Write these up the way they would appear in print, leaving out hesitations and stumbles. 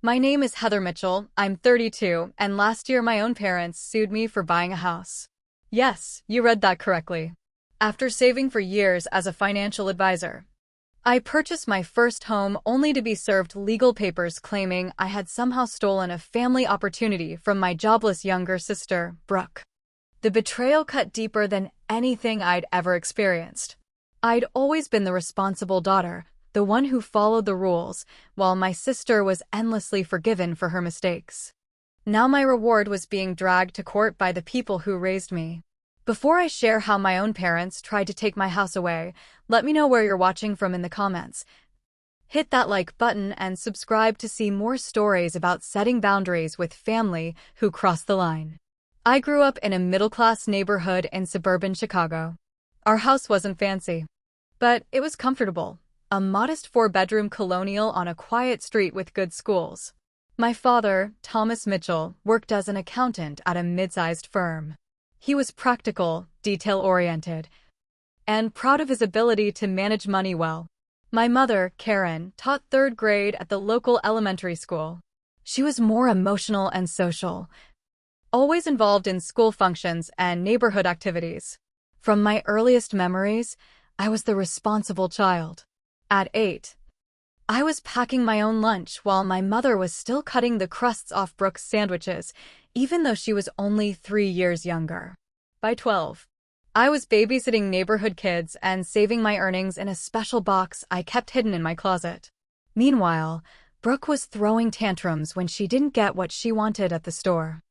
My name is Heather Mitchell, I'm 32, and last year my own parents sued me for buying a house. Yes, you read that correctly. After saving for years as a financial advisor, I purchased my first home only to be served legal papers claiming I had somehow stolen a family opportunity from my jobless younger sister, Brooke. The betrayal cut deeper than anything I'd ever experienced. I'd always been the responsible daughter, the one who followed the rules, while my sister was endlessly forgiven for her mistakes. Now my reward was being dragged to court by the people who raised me. Before I share how my own parents tried to take my house away, let me know where you're watching from in the comments. Hit that like button and subscribe to see more stories about setting boundaries with family who cross the line. I grew up in a middle-class neighborhood in suburban Chicago. Our house wasn't fancy, but it was comfortable. A modest 4-bedroom colonial on a quiet street with good schools. My father, Thomas Mitchell, worked as an accountant at a mid-sized firm. He was practical, detail-oriented, and proud of his ability to manage money well. My mother, Karen, taught 3rd grade at the local elementary school. She was more emotional and social, always involved in school functions and neighborhood activities. From my earliest memories, I was the responsible child. At 8, I was packing my own lunch while my mother was still cutting the crusts off Brooke's sandwiches, even though she was only 3 years younger. By 12, I was babysitting neighborhood kids and saving my earnings in a special box I kept hidden in my closet. Meanwhile, Brooke was throwing tantrums when she didn't get what she wanted at the store.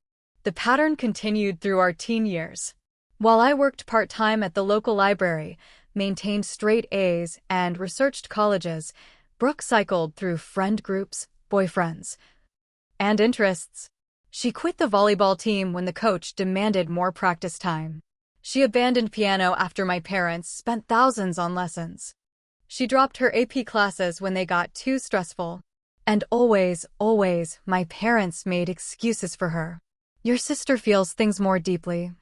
The pattern continued through our teen years. While I worked part-time at the local library, maintained straight A's, and researched colleges, Brooke cycled through friend groups, boyfriends, and interests. She quit the volleyball team when the coach demanded more practice time. She abandoned piano after my parents spent thousands on lessons. She dropped her AP classes when they got too stressful. And always, my parents made excuses for her. Your sister feels things more deeply.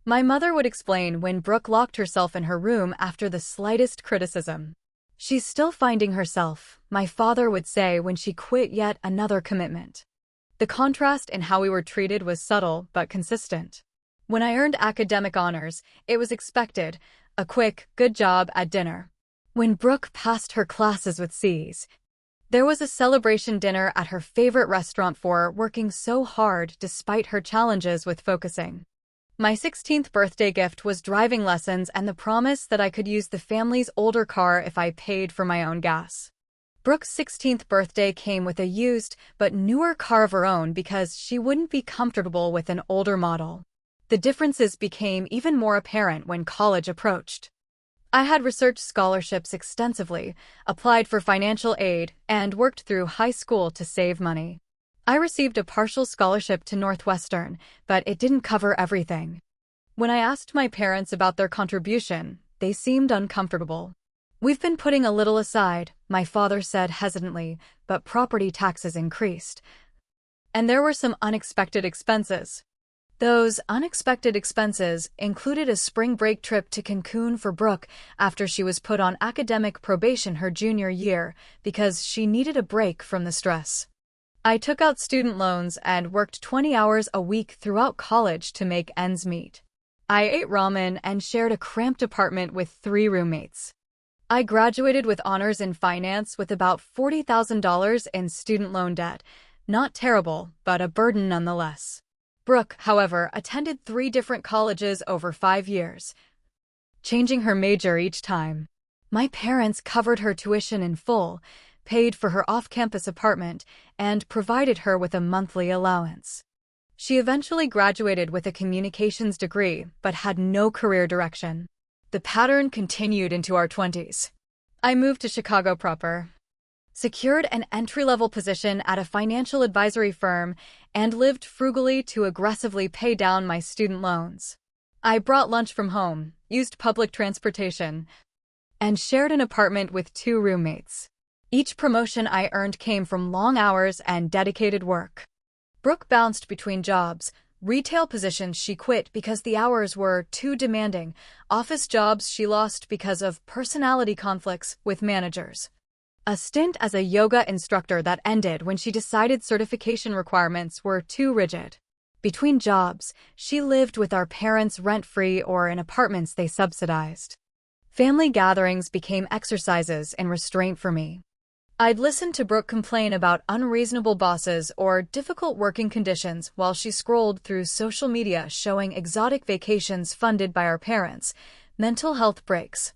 My mother would explain when Brooke locked herself in her room after the slightest criticism. She's still finding herself, my father would say when she quit yet another commitment. The contrast in how we were treated was subtle but consistent. When I earned academic honors, it was expected, a quick, good job at dinner. When Brooke passed her classes with C's, there was a celebration dinner at her favorite restaurant for working so hard despite her challenges with focusing. My 16th birthday gift was driving lessons and the promise that I could use the family's older car if I paid for my own gas. Brooke's 16th birthday came with a used but newer car of her own because she wouldn't be comfortable with an older model. The differences became even more apparent when college approached. I had researched scholarships extensively, applied for financial aid, and worked through high school to save money. I received a partial scholarship to Northwestern, but it didn't cover everything. When I asked my parents about their contribution, they seemed uncomfortable. We've been putting a little aside, my father said hesitantly, but property taxes increased. And there were some unexpected expenses. Those unexpected expenses included a spring break trip to Cancun for Brooke after she was put on academic probation her junior year because she needed a break from the stress. I took out student loans and worked 20 hours a week throughout college to make ends meet. I ate ramen and shared a cramped apartment with 3 roommates. I graduated with honors in finance with about $40,000 in student loan debt. Not terrible, but a burden nonetheless. Brooke, however, attended 3 different colleges over 5 years, changing her major each time. My parents covered her tuition in full, paid for her off-campus apartment, and provided her with a monthly allowance. She eventually graduated with a communications degree, but had no career direction. The pattern continued into our 20s. I moved to Chicago proper, secured an entry-level position at a financial advisory firm, and lived frugally to aggressively pay down my student loans. I brought lunch from home, used public transportation, and shared an apartment with 2 roommates. Each promotion I earned came from long hours and dedicated work. Brooke bounced between jobs, retail positions she quit because the hours were too demanding, office jobs she lost because of personality conflicts with managers. A stint as a yoga instructor that ended when she decided certification requirements were too rigid. Between jobs, she lived with our parents rent-free or in apartments they subsidized. Family gatherings became exercises in restraint for me. I'd listen to Brooke complain about unreasonable bosses or difficult working conditions while she scrolled through social media showing exotic vacations funded by our parents, mental health breaks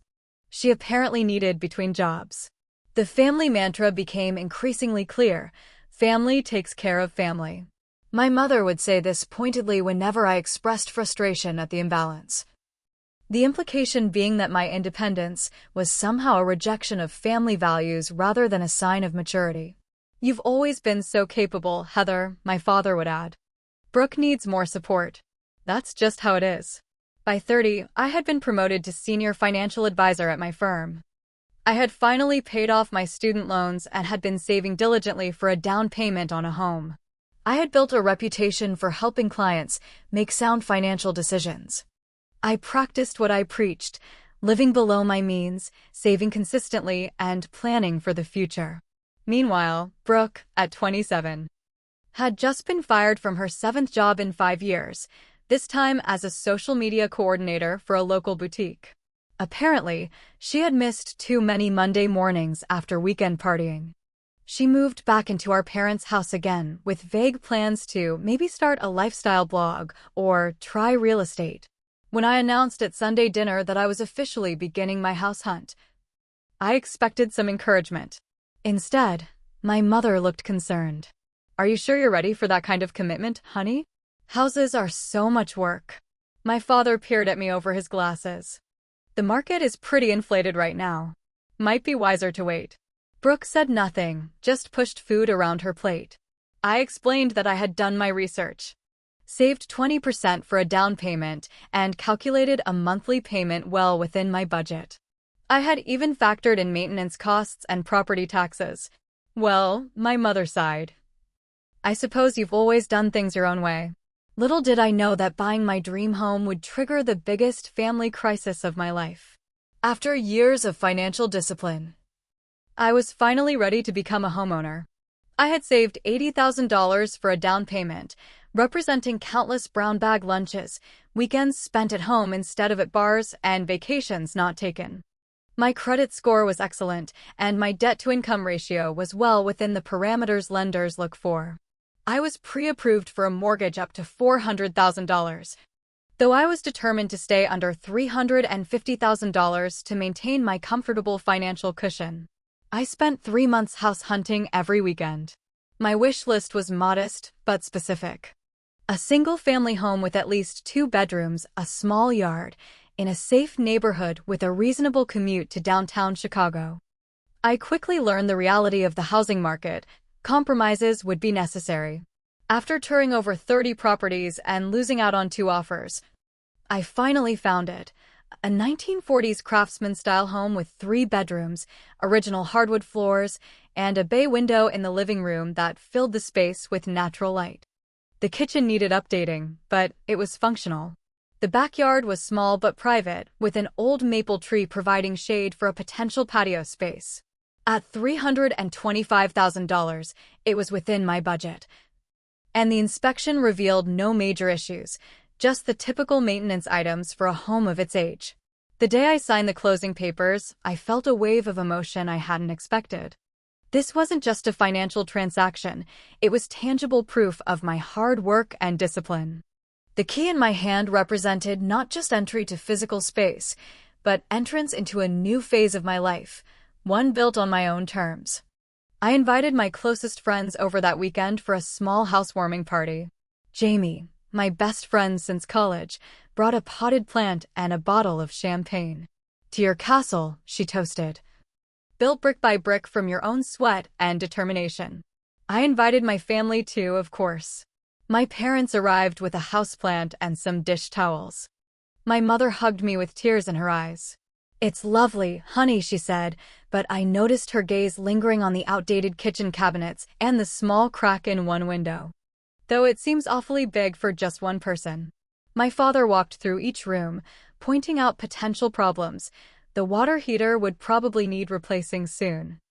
she apparently needed between jobs. The family mantra became increasingly clear: family takes care of family. My mother would say this pointedly whenever I expressed frustration at the imbalance. The implication being that my independence was somehow a rejection of family values rather than a sign of maturity. "You've always been so capable, Heather," my father would add. "Brooke needs more support." That's just how it is. By 30, I had been promoted to senior financial advisor at my firm. I had finally paid off my student loans and had been saving diligently for a down payment on a home. I had built a reputation for helping clients make sound financial decisions. I practiced what I preached, living below my means, saving consistently, and planning for the future. Meanwhile, Brooke, at 27, had just been fired from her 7th job in 5 years, this time as a social media coordinator for a local boutique. Apparently, she had missed too many Monday mornings after weekend partying. She moved back into our parents' house again with vague plans to maybe start a lifestyle blog or try real estate. When I announced at Sunday dinner that I was officially beginning my house hunt, I expected some encouragement. Instead, my mother looked concerned. "Are you sure you're ready for that kind of commitment, honey? Houses are so much work." My father peered at me over his glasses. "The market is pretty inflated right now. Might be wiser to wait." Brooke said nothing, just pushed food around her plate. I explained that I had done my research, saved 20% for a down payment, and calculated a monthly payment well within my budget. I had even factored in maintenance costs and property taxes. Well, my mother sighed. "I suppose you've always done things your own way." Little did I know that buying my dream home would trigger the biggest family crisis of my life. After years of financial discipline, I was finally ready to become a homeowner. I had saved $80,000 for a down payment, representing countless brown bag lunches, weekends spent at home instead of at bars, and vacations not taken. My credit score was excellent, and my debt-to-income ratio was well within the parameters lenders look for. I was pre-approved for a mortgage up to $400,000. Though I was determined to stay under $350,000 to maintain my comfortable financial cushion, I spent 3 months house hunting every weekend. My wish list was modest but specific. A single-family home with at least 2 bedrooms, a small yard, in a safe neighborhood with a reasonable commute to downtown Chicago. I quickly learned the reality of the housing market. Compromises would be necessary. After touring over 30 properties and losing out on 2 offers, I finally found it. A 1940s craftsman-style home with 3 bedrooms, original hardwood floors, and a bay window in the living room that filled the space with natural light. The kitchen needed updating, but it was functional. The backyard was small but private, with an old maple tree providing shade for a potential patio space. At $325,000, it was within my budget. And the inspection revealed no major issues, just the typical maintenance items for a home of its age. The day I signed the closing papers, I felt a wave of emotion I hadn't expected. This wasn't just a financial transaction, it was tangible proof of my hard work and discipline. The key in my hand represented not just entry to physical space, but entrance into a new phase of my life, one built on my own terms. I invited my closest friends over that weekend for a small housewarming party. Jamie, my best friend since college, brought a potted plant and a bottle of champagne. "To your castle," she toasted. "Built brick by brick from your own sweat and determination." I invited my family too, of course. My parents arrived with a houseplant and some dish towels. My mother hugged me with tears in her eyes. "It's lovely, honey," she said, but I noticed her gaze lingering on the outdated kitchen cabinets and the small crack in one window. Though it seems awfully big for just one person. My father walked through each room, pointing out potential problems. The water heater would probably need replacing soon.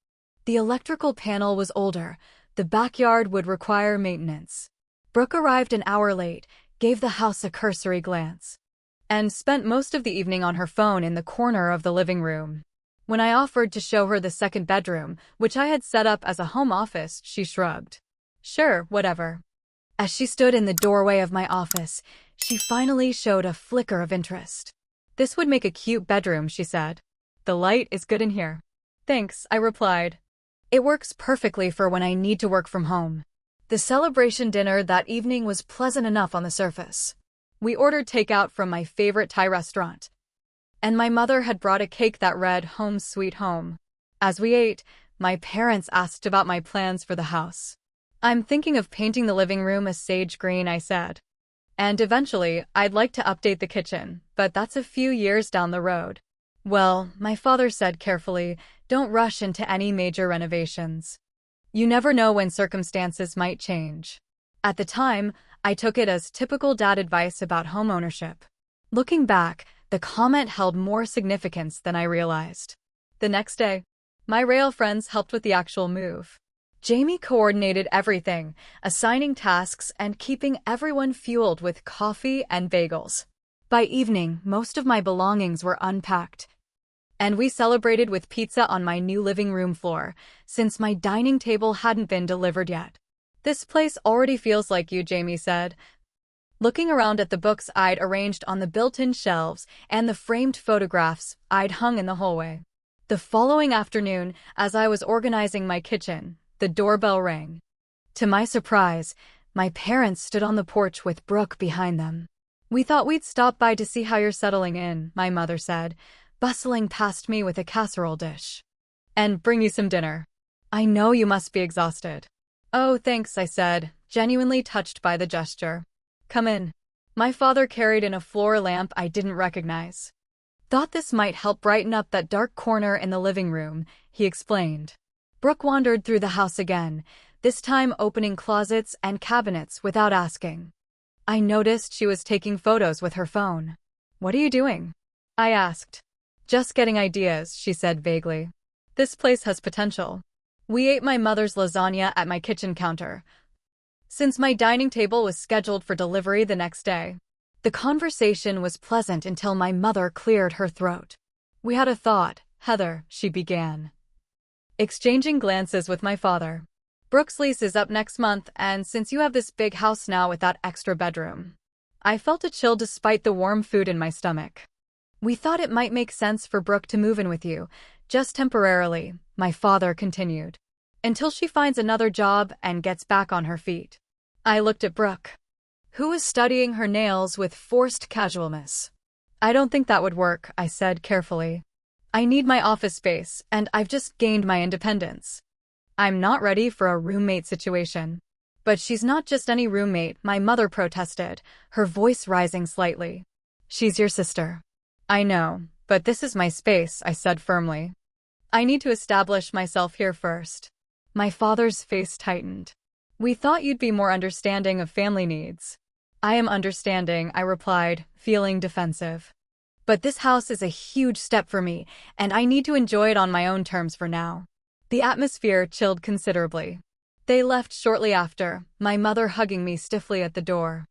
The electrical panel was older. The backyard would require maintenance. Brooke arrived an hour late, gave the house a cursory glance, and spent most of the evening on her phone in the corner of the living room. When I offered to show her the second bedroom, which I had set up as a home office, she shrugged. Sure, whatever. As she stood in the doorway of my office, she finally showed a flicker of interest. This would make a cute bedroom, she said. The light is good in here. Thanks, I replied. It works perfectly for when I need to work from home. The celebration dinner that evening was pleasant enough on the surface. We ordered takeout from my favorite Thai restaurant, and my mother had brought a cake that read "Home Sweet Home." As we ate, my parents asked about my plans for the house. I'm thinking of painting the living room a sage green, I said. And eventually, I'd like to update the kitchen, but that's a few years down the road. Well, my father said carefully, don't rush into any major renovations. You never know when circumstances might change. At the time, I took it as typical dad advice about homeownership. Looking back, the comment held more significance than I realized. The next day, my rail friends helped with the actual move. Jamie coordinated everything, assigning tasks and keeping everyone fueled with coffee and bagels. By evening, most of my belongings were unpacked, and we celebrated with pizza on my new living room floor, since my dining table hadn't been delivered yet. This place already feels like you, Jamie said, looking around at the books I'd arranged on the built-in shelves and the framed photographs I'd hung in the hallway. The following afternoon, as I was organizing my kitchen, the doorbell rang. To my surprise, my parents stood on the porch with Brooke behind them. We thought we'd stop by to see how you're settling in, my mother said, bustling past me with a casserole dish. And bring you some dinner. I know you must be exhausted. Oh, thanks, I said, genuinely touched by the gesture. Come in. My father carried in a floor lamp I didn't recognize. Thought this might help brighten up that dark corner in the living room, he explained. Brooke wandered through the house again, this time opening closets and cabinets without asking. I noticed she was taking photos with her phone. What are you doing? I asked. Just getting ideas, she said vaguely. This place has potential. We ate my mother's lasagna at my kitchen counter, since my dining table was scheduled for delivery the next day. The conversation was pleasant until my mother cleared her throat. We had a thought, Heather, she began, exchanging glances with my father. Brooke's lease is up next month, and since you have this big house now with that extra bedroom. I felt a chill despite the warm food in my stomach. We thought it might make sense for Brooke to move in with you, just temporarily, my father continued, until she finds another job and gets back on her feet. I looked at Brooke, who was studying her nails with forced casualness. I don't think that would work, I said carefully. I need my office space, and I've just gained my independence. I'm not ready for a roommate situation. But she's not just any roommate, my mother protested, her voice rising slightly. She's your sister. I know, but this is my space, I said firmly. I need to establish myself here first. My father's face tightened. We thought you'd be more understanding of family needs. I am understanding, I replied, feeling defensive. But this house is a huge step for me, and I need to enjoy it on my own terms for now. The atmosphere chilled considerably. They left shortly after, my mother hugging me stiffly at the door.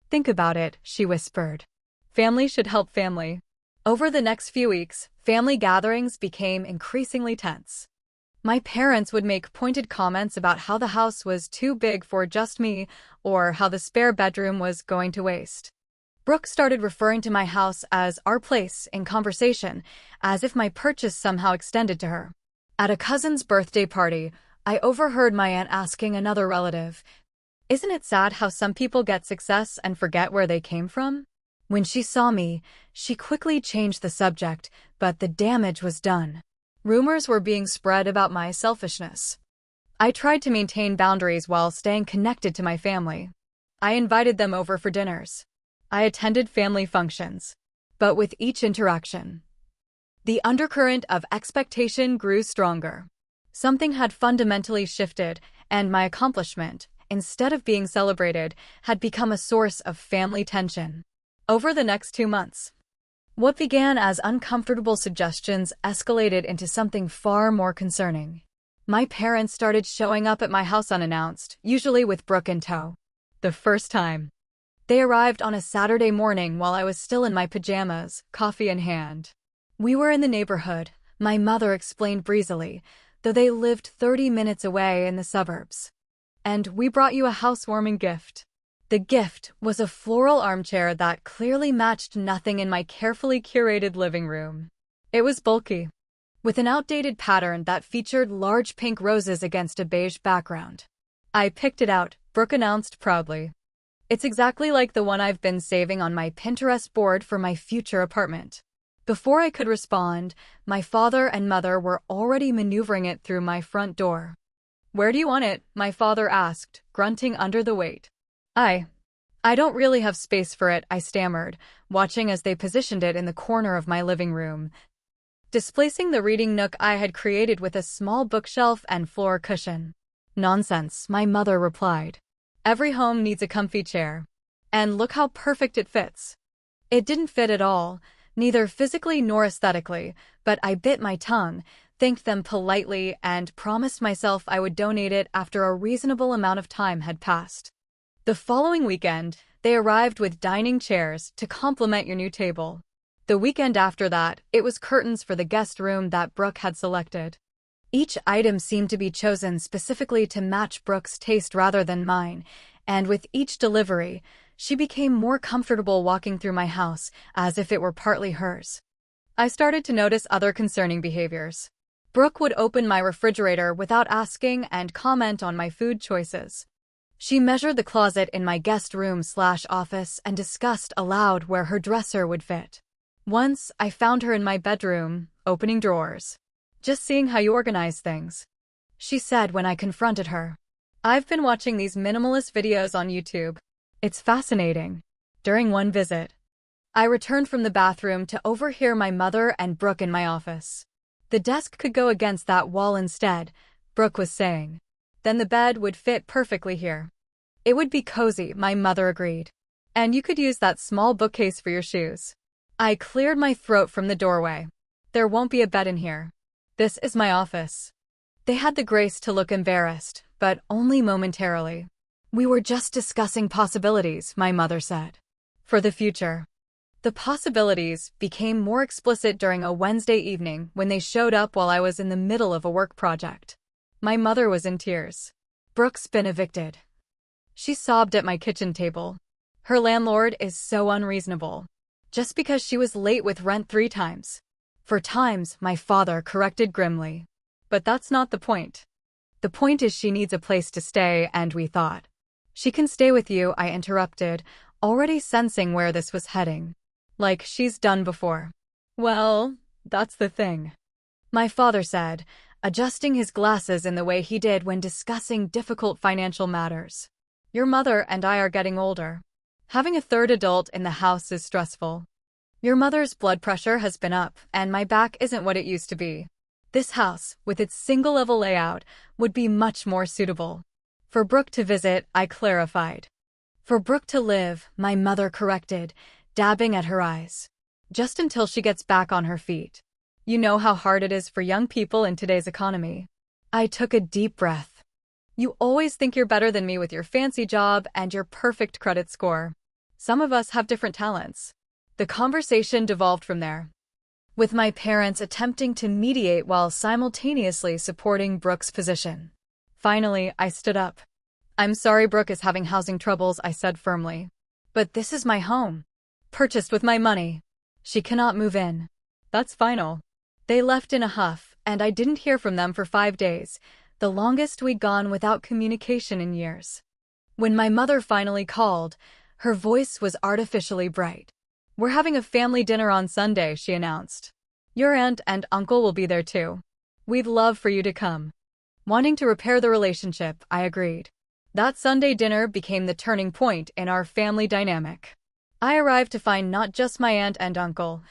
Think about it, she whispered. Family should help family. Over the next few weeks, family gatherings became increasingly tense. My parents would make pointed comments about how the house was too big for just me, or how the spare bedroom was going to waste. Brooke started referring to my house as our place in conversation, as if my purchase somehow extended to her. At a cousin's birthday party, I overheard my aunt asking another relative, "Isn't it sad how some people get success and forget where they came from?" When she saw me, she quickly changed the subject, but the damage was done. Rumors were being spread about my selfishness. I tried to maintain boundaries while staying connected to my family. I invited them over for dinners. I attended family functions. But with each interaction, the undercurrent of expectation grew stronger. Something had fundamentally shifted, and my accomplishment, instead of being celebrated, had become a source of family tension. Over the next 2 months, what began as uncomfortable suggestions escalated into something far more concerning. My parents started showing up at my house unannounced, usually with Brooke in tow. The first time. They arrived on a Saturday morning while I was still in my pajamas, coffee in hand. We were in the neighborhood, my mother explained breezily, though they lived 30 minutes away in the suburbs. And we brought you a housewarming gift. The gift was a floral armchair that clearly matched nothing in my carefully curated living room. It was bulky, with an outdated pattern that featured large pink roses against a beige background. I picked it out, Brooke announced proudly. It's exactly like the one I've been saving on my Pinterest board for my future apartment. Before I could respond, my father and mother were already maneuvering it through my front door. "Where do you want it?" my father asked, grunting under the weight. I don't really have space for it," I stammered, watching as they positioned it in the corner of my living room, displacing the reading nook I had created with a small bookshelf and floor cushion. "Nonsense," my mother replied. "Every home needs a comfy chair. And look how perfect it fits." It didn't fit at all, neither physically nor aesthetically, but I bit my tongue, thanked them politely, and promised myself I would donate it after a reasonable amount of time had passed. The following weekend, they arrived with dining chairs to complement your new table. The weekend after that, it was curtains for the guest room that Brooke had selected. Each item seemed to be chosen specifically to match Brooke's taste rather than mine, and with each delivery, she became more comfortable walking through my house, as if it were partly hers. I started to notice other concerning behaviors. Brooke would open my refrigerator without asking and comment on my food choices. She measured the closet in my guest room/office and discussed aloud where her dresser would fit. Once, I found her in my bedroom, opening drawers. "Just seeing how you organize things," she said when I confronted her. "I've been watching these minimalist videos on YouTube. It's fascinating." During one visit, I returned from the bathroom to overhear my mother and Brooke in my office. "The desk could go against that wall instead," Brooke was saying. "Then the bed would fit perfectly here." "It would be cozy," my mother agreed. "And you could use that small bookcase for your shoes." I cleared my throat from the doorway. "There won't be a bed in here. This is my office." They had the grace to look embarrassed, but only momentarily. "We were just discussing possibilities," my mother said. "For the future." The possibilities became more explicit during a Wednesday evening when they showed up while I was in the middle of a work project. My mother was in tears. "Brooke's been evicted," she sobbed at my kitchen table. "Her landlord is so unreasonable. Just because she was late with rent 3 times. 4 times, my father corrected grimly. "But that's not the point. The point is she needs a place to stay, and we thought." "She can stay with you," I interrupted, already sensing where this was heading. "Like she's done before." "Well, that's the thing," my father said, adjusting his glasses in the way he did when discussing difficult financial matters. "Your mother and I are getting older. Having a third adult in the house is stressful. Your mother's blood pressure has been up, and my back isn't what it used to be. This house, with its single-level layout, would be much more suitable." "For Brooke to visit," I clarified. "For Brooke to live," my mother corrected, dabbing at her eyes. "Just until she gets back on her feet. You know how hard it is for young people in today's economy." I took a deep breath. "You always think you're better than me with your fancy job and your perfect credit score. Some of us have different talents." The conversation devolved from there, with my parents attempting to mediate while simultaneously supporting Brooke's position. Finally, I stood up. "I'm sorry Brooke is having housing troubles," I said firmly. "But this is my home. Purchased with my money. She cannot move in." "That's final." They left in a huff, and I didn't hear from them for 5 days, the longest we'd gone without communication in years. When my mother finally called, her voice was artificially bright. "We're having a family dinner on Sunday," she announced. "Your aunt and uncle will be there too. We'd love for you to come." Wanting to repair the relationship, I agreed. That Sunday dinner became the turning point in our family dynamic. I arrived to find not just my aunt and uncle.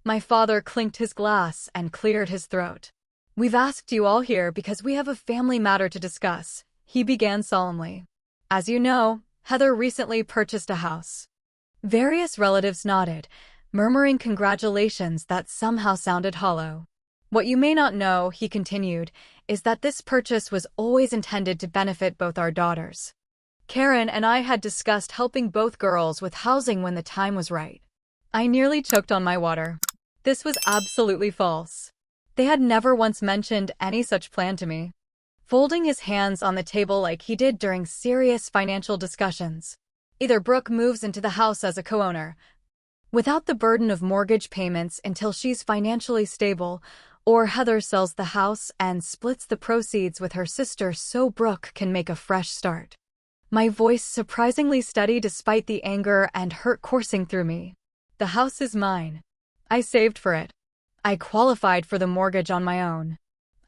My father clinked his glass and cleared his throat. "We've asked you all here because we have a family matter to discuss," he began solemnly. "As you know, Heather recently purchased a house." Various relatives nodded, murmuring congratulations that somehow sounded hollow. What you may not know, he continued, is that this purchase was always intended to benefit both our daughters. Karen and I had discussed helping both girls with housing when the time was right. I nearly choked on my water. This was absolutely false. They had never once mentioned any such plan to me. Folding his hands on the table like he did during serious financial discussions. Either Brooke moves into the house as a co-owner, without the burden of mortgage payments until she's financially stable, or Heather sells the house and splits the proceeds with her sister so Brooke can make a fresh start. My voice surprisingly steady despite the anger and hurt coursing through me. The house is mine. I saved for it. I qualified for the mortgage on my own.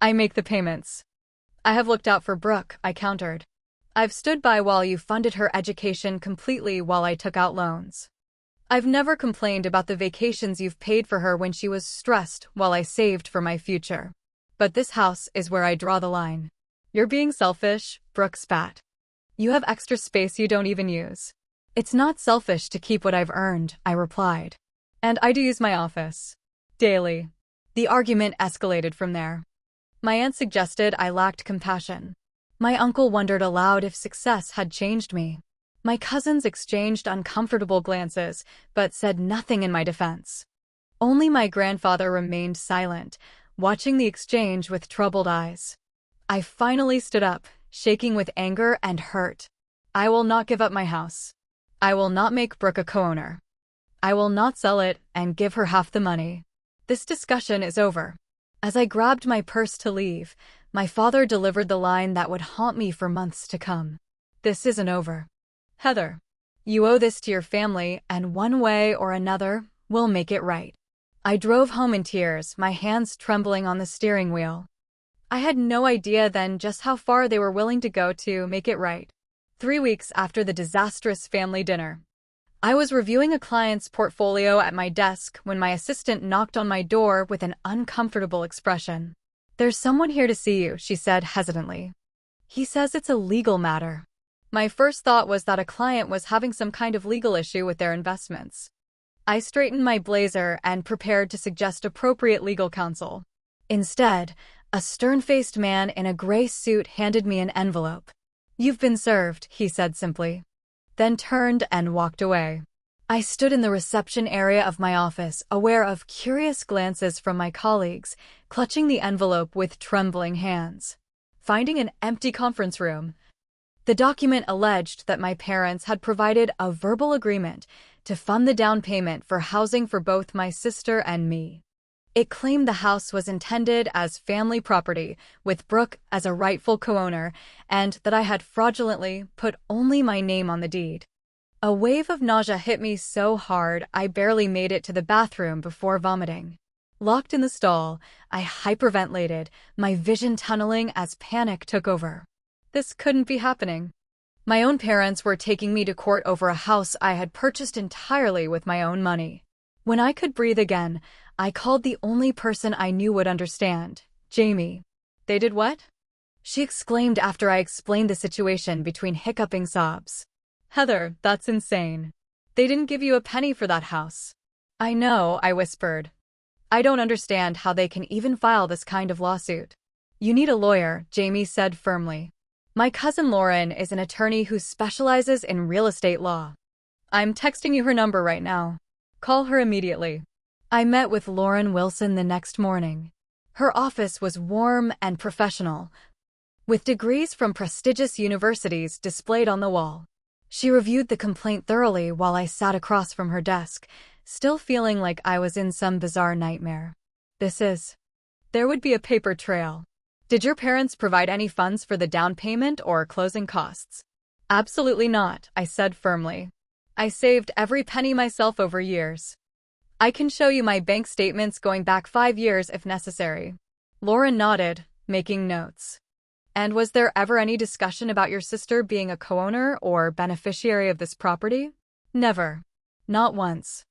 I make the payments. I have looked out for Brooke, I countered. I've stood by while you funded her education completely while I took out loans. I've never complained about the vacations you've paid for her when she was stressed while I saved for my future. But this house is where I draw the line. You're being selfish, Brooke spat. You have extra space you don't even use. It's not selfish to keep what I've earned, I replied. And I do use my office. Daily. The argument escalated from there. My aunt suggested I lacked compassion. My uncle wondered aloud if success had changed me. My cousins exchanged uncomfortable glances, but said nothing in my defense. Only my grandfather remained silent, watching the exchange with troubled eyes. I finally stood up, shaking with anger and hurt. I will not give up my house. I will not make Brooke a co-owner. I will not sell it and give her half the money. This discussion is over. As I grabbed my purse to leave, my father delivered the line that would haunt me for months to come. This isn't over. Heather, you owe this to your family, and one way or another, we'll make it right. I drove home in tears, my hands trembling on the steering wheel. I had no idea then just how far they were willing to go to make it right. 3 weeks after the disastrous family dinner, I was reviewing a client's portfolio at my desk when my assistant knocked on my door with an uncomfortable expression. There's someone here to see you, she said hesitantly. He says it's a legal matter. My first thought was that a client was having some kind of legal issue with their investments. I straightened my blazer and prepared to suggest appropriate legal counsel. Instead, a stern-faced man in a gray suit handed me an envelope. You've been served, he said simply. Then turned and walked away. I stood in the reception area of my office, aware of curious glances from my colleagues, clutching the envelope with trembling hands. Finding an empty conference room. The document alleged that my parents had provided a verbal agreement to fund the down payment for housing for both my sister and me. It claimed the house was intended as family property, with Brooke as a rightful co-owner, and that I had fraudulently put only my name on the deed. A wave of nausea hit me so hard I barely made it to the bathroom before vomiting. Locked in the stall, I hyperventilated, my vision tunneling as panic took over. This couldn't be happening. My own parents were taking me to court over a house I had purchased entirely with my own money. When I could breathe again, I called the only person I knew would understand, Jamie. They did what? She exclaimed after I explained the situation between hiccuping sobs. Heather, that's insane. They didn't give you a penny for that house. I know, I whispered. I don't understand how they can even file this kind of lawsuit. You need a lawyer, Jamie said firmly. My cousin Lauren is an attorney who specializes in real estate law. I'm texting you her number right now. Call her immediately. I met with Lauren Wilson the next morning. Her office was warm and professional, with degrees from prestigious universities displayed on the wall. She reviewed the complaint thoroughly while I sat across from her desk, still feeling like I was in some bizarre nightmare. There would be a paper trail. Did your parents provide any funds for the down payment or closing costs? Absolutely not, I said firmly. I saved every penny myself over years. I can show you my bank statements going back 5 years if necessary. Lauren nodded, making notes. And was there ever any discussion about your sister being a co-owner or beneficiary of this property? Never. Not once.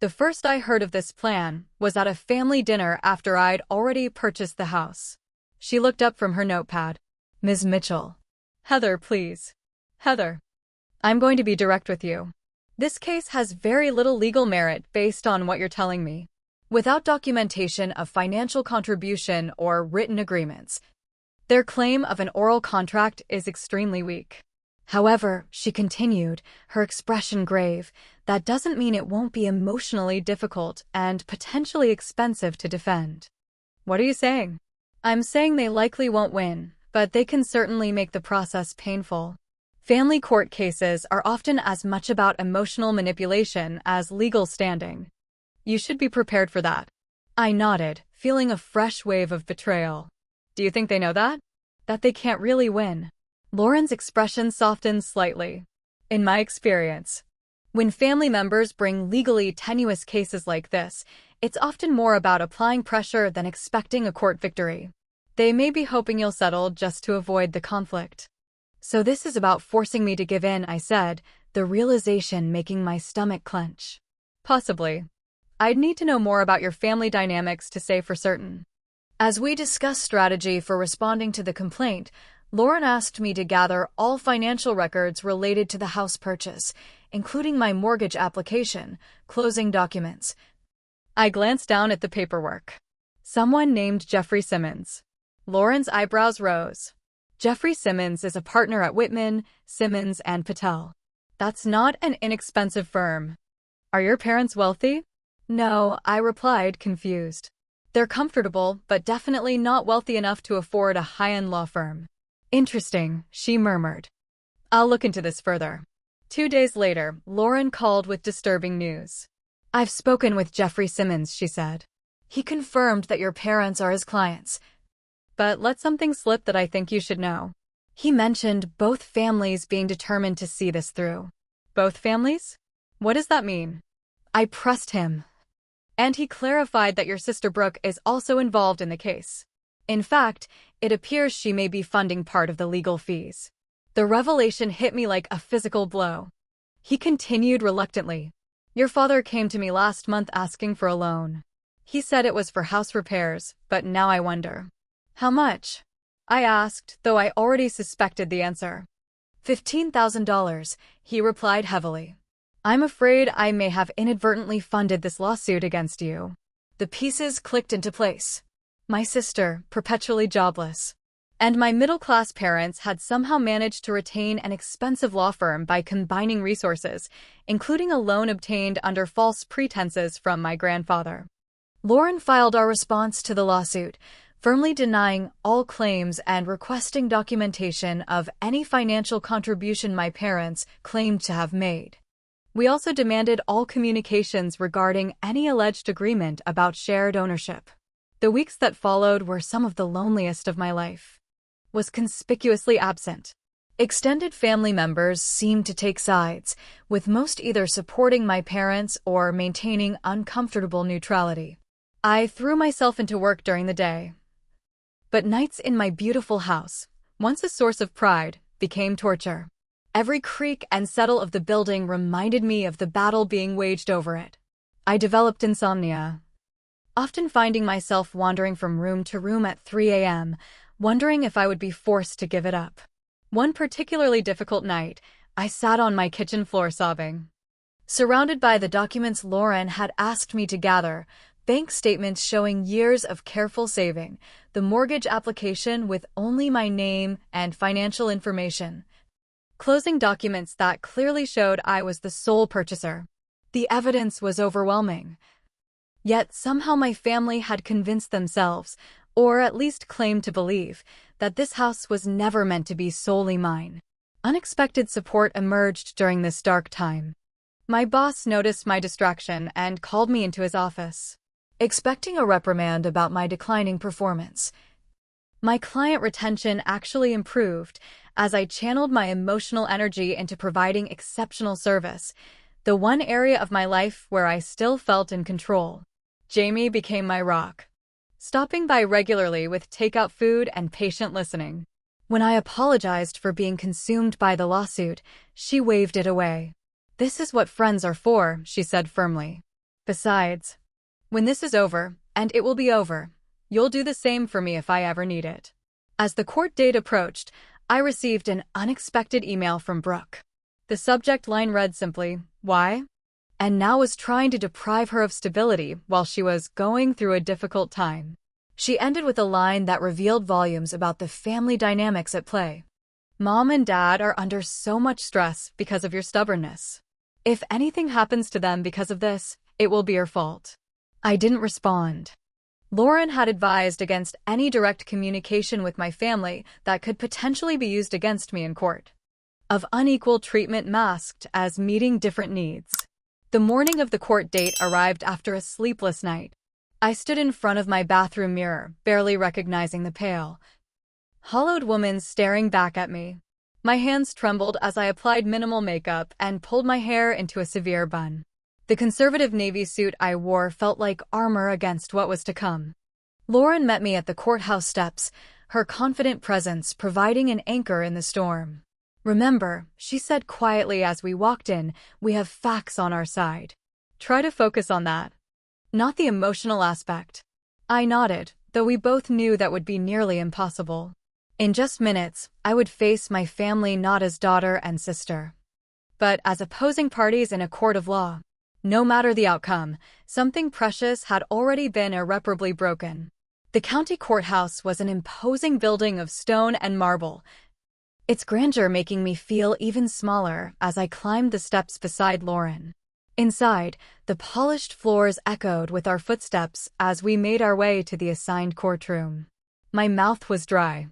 The first I heard of this plan was at a family dinner after I'd already purchased the house. She looked up from her notepad. Ms. Mitchell. Heather, please. Heather. I'm going to be direct with you. This case has very little legal merit based on what you're telling me. without documentation of financial contribution or written agreements. Their claim of an oral contract is extremely weak. However, she continued, her expression grave, that doesn't mean it won't be emotionally difficult and potentially expensive to defend. What are you saying? I'm saying they likely won't win, but they can certainly make the process painful. Family court cases are often as much about emotional manipulation as legal standing. You should be prepared for that. I nodded, feeling a fresh wave of betrayal. Do you think they know that? That they can't really win? Lauren's expression softened slightly. In my experience, when family members bring legally tenuous cases like this, it's often more about applying pressure than expecting a court victory. They may be hoping you'll settle just to avoid the conflict. So this is about forcing me to give in, I said, the realization making my stomach clench. Possibly. I'd need to know more about your family dynamics to say for certain. As we discussed strategy for responding to the complaint, Lauren asked me to gather all financial records related to the house purchase, including my mortgage application, closing documents. I glanced down at the paperwork. Someone named Jeffrey Simmons. Lauren's eyebrows rose. Jeffrey Simmons is a partner at Whitman, Simmons & Patel. That's not an inexpensive firm. Are your parents wealthy? No, I replied, confused. They're comfortable, but definitely not wealthy enough to afford a high-end law firm. Interesting, she murmured. I'll look into this further. 2 days later, Lauren called with disturbing news. I've spoken with Jeffrey Simmons, she said. He confirmed that your parents are his clients. But let something slip that I think you should know. He mentioned both families being determined to see this through. Both families? What does that mean? I pressed him. And he clarified that your sister Brooke is also involved in the case. In fact, it appears she may be funding part of the legal fees. The revelation hit me like a physical blow. He continued reluctantly. Your father came to me last month asking for a loan. He said it was for house repairs, but now I wonder. How much? I asked, though I already suspected the answer. $15,000, he replied heavily. I'm afraid I may have inadvertently funded this lawsuit against you. The pieces clicked into place. My sister, perpetually jobless, and my middle-class parents had somehow managed to retain an expensive law firm by combining resources, including a loan obtained under false pretenses from my grandfather. Lauren filed our response to the lawsuit, firmly denying all claims and requesting documentation of any financial contribution my parents claimed to have made. We also demanded all communications regarding any alleged agreement about shared ownership. The weeks that followed were some of the loneliest of my life. Was conspicuously absent. Extended family members seemed to take sides, with most either supporting my parents or maintaining uncomfortable neutrality. I threw myself into work during the day. But nights in my beautiful house, once a source of pride, became torture. Every creak and settle of the building reminded me of the battle being waged over it. I developed insomnia, often finding myself wandering from room to room at 3 a.m., wondering if I would be forced to give it up. One particularly difficult night, I sat on my kitchen floor sobbing. Surrounded by the documents Lauren had asked me to gather, bank statements showing years of careful saving, the mortgage application with only my name and financial information, closing documents that clearly showed I was the sole purchaser. The evidence was overwhelming. Yet somehow my family had convinced themselves, or at least claimed to believe, that this house was never meant to be solely mine. Unexpected support emerged during this dark time. My boss noticed my distraction and called me into his office, expecting a reprimand about my declining performance. My client retention actually improved as I channeled my emotional energy into providing exceptional service, the one area of my life where I still felt in control. Jamie became my rock, stopping by regularly with takeout food and patient listening. When I apologized for being consumed by the lawsuit, she waved it away. This is what friends are for, she said firmly. Besides, when this is over, and it will be over, you'll do the same for me if I ever need it. As the court date approached, I received an unexpected email from Brooke. The subject line read simply, "Why?" and now was trying to deprive her of stability while she was going through a difficult time. She ended with a line that revealed volumes about the family dynamics at play. Mom and Dad are under so much stress because of your stubbornness. If anything happens to them because of this, it will be your fault. I didn't respond. Lauren had advised against any direct communication with my family that could potentially be used against me in court. Of unequal treatment masked as meeting different needs. The morning of the court date arrived after a sleepless night. I stood in front of my bathroom mirror, barely recognizing the pale, hollowed woman staring back at me. My hands trembled as I applied minimal makeup and pulled my hair into a severe bun. The conservative navy suit I wore felt like armor against what was to come. Lauren met me at the courthouse steps, her confident presence providing an anchor in the storm. "Remember," she said quietly as we walked in, "we have facts on our side. Try to focus on that, not the emotional aspect." I nodded, though we both knew that would be nearly impossible. In just minutes, I would face my family not as daughter and sister, but as opposing parties in a court of law. No matter the outcome, something precious had already been irreparably broken. The county courthouse was an imposing building of stone and marble, its grandeur making me feel even smaller as I climbed the steps beside Lauren. Inside, the polished floors echoed with our footsteps as we made our way to the assigned courtroom. My mouth was dry,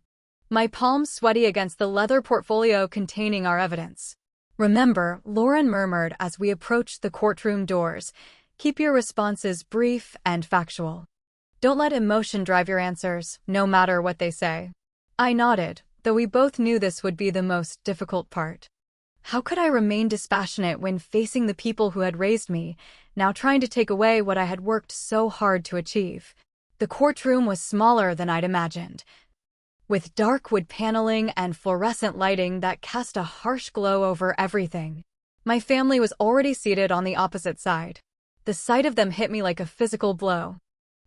my palms sweaty against the leather portfolio containing our evidence. "Remember," Lauren murmured as we approached the courtroom doors, "keep your responses brief and factual. Don't let emotion drive your answers, no matter what they say." I nodded, though we both knew this would be the most difficult part. How could I remain dispassionate when facing the people who had raised me, now trying to take away what I had worked so hard to achieve? The courtroom was smaller than I'd imagined, with dark wood paneling and fluorescent lighting that cast a harsh glow over everything. My family was already seated on the opposite side. The sight of them hit me like a physical blow.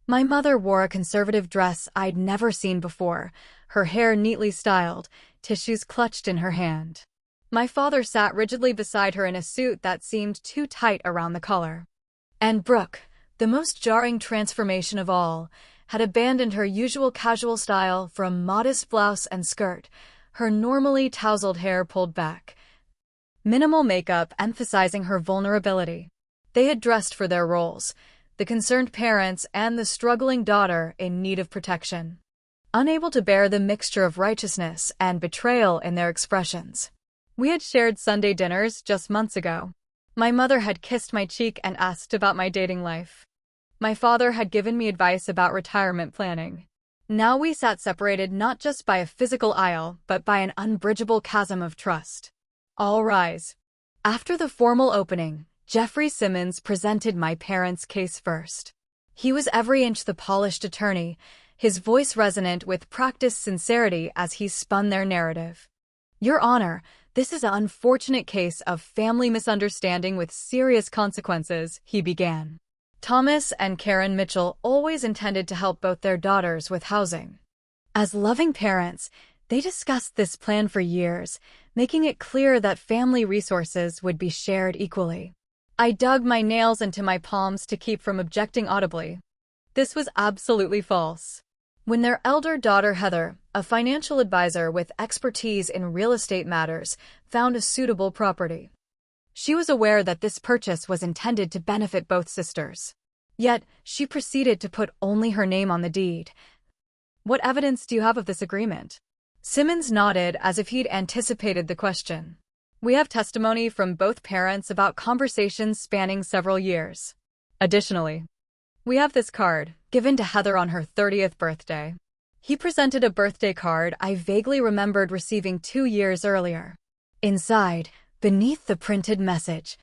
My mother wore a conservative dress I'd never seen before, her hair neatly styled, tissues clutched in her hand. My father sat rigidly beside her in a suit that seemed too tight around the collar. And Brooke, the most jarring transformation of all, had abandoned her usual casual style for a modest blouse and skirt, her normally tousled hair pulled back. Minimal makeup emphasizing her vulnerability. They had dressed for their roles, the concerned parents and the struggling daughter in need of protection, unable to bear the mixture of righteousness and betrayal in their expressions. We had shared Sunday dinners just months ago. My mother had kissed my cheek and asked about my dating life. My father had given me advice about retirement planning. Now we sat separated not just by a physical aisle, but by an unbridgeable chasm of trust. All rise. After the formal opening, Jeffrey Simmons presented my parents' case first. He was every inch the polished attorney, his voice resonant with practiced sincerity as he spun their narrative. "Your Honor, this is an unfortunate case of family misunderstanding with serious consequences," he began. Thomas and Karen Mitchell always intended to help both their daughters with housing. As loving parents, they discussed this plan for years, making it clear that family resources would be shared equally. I dug my nails into my palms to keep from objecting audibly. This was absolutely false. When their elder daughter Heather, a financial advisor with expertise in real estate matters, found a suitable property, she was aware that this purchase was intended to benefit both sisters. Yet, she proceeded to put only her name on the deed. "What evidence do you have of this agreement?" Simmons nodded as if he'd anticipated the question. "We have testimony from both parents about conversations spanning several years. Additionally, we have this card, given to Heather on her 30th birthday." He presented a birthday card I vaguely remembered receiving 2 years earlier. Inside, beneath the printed message,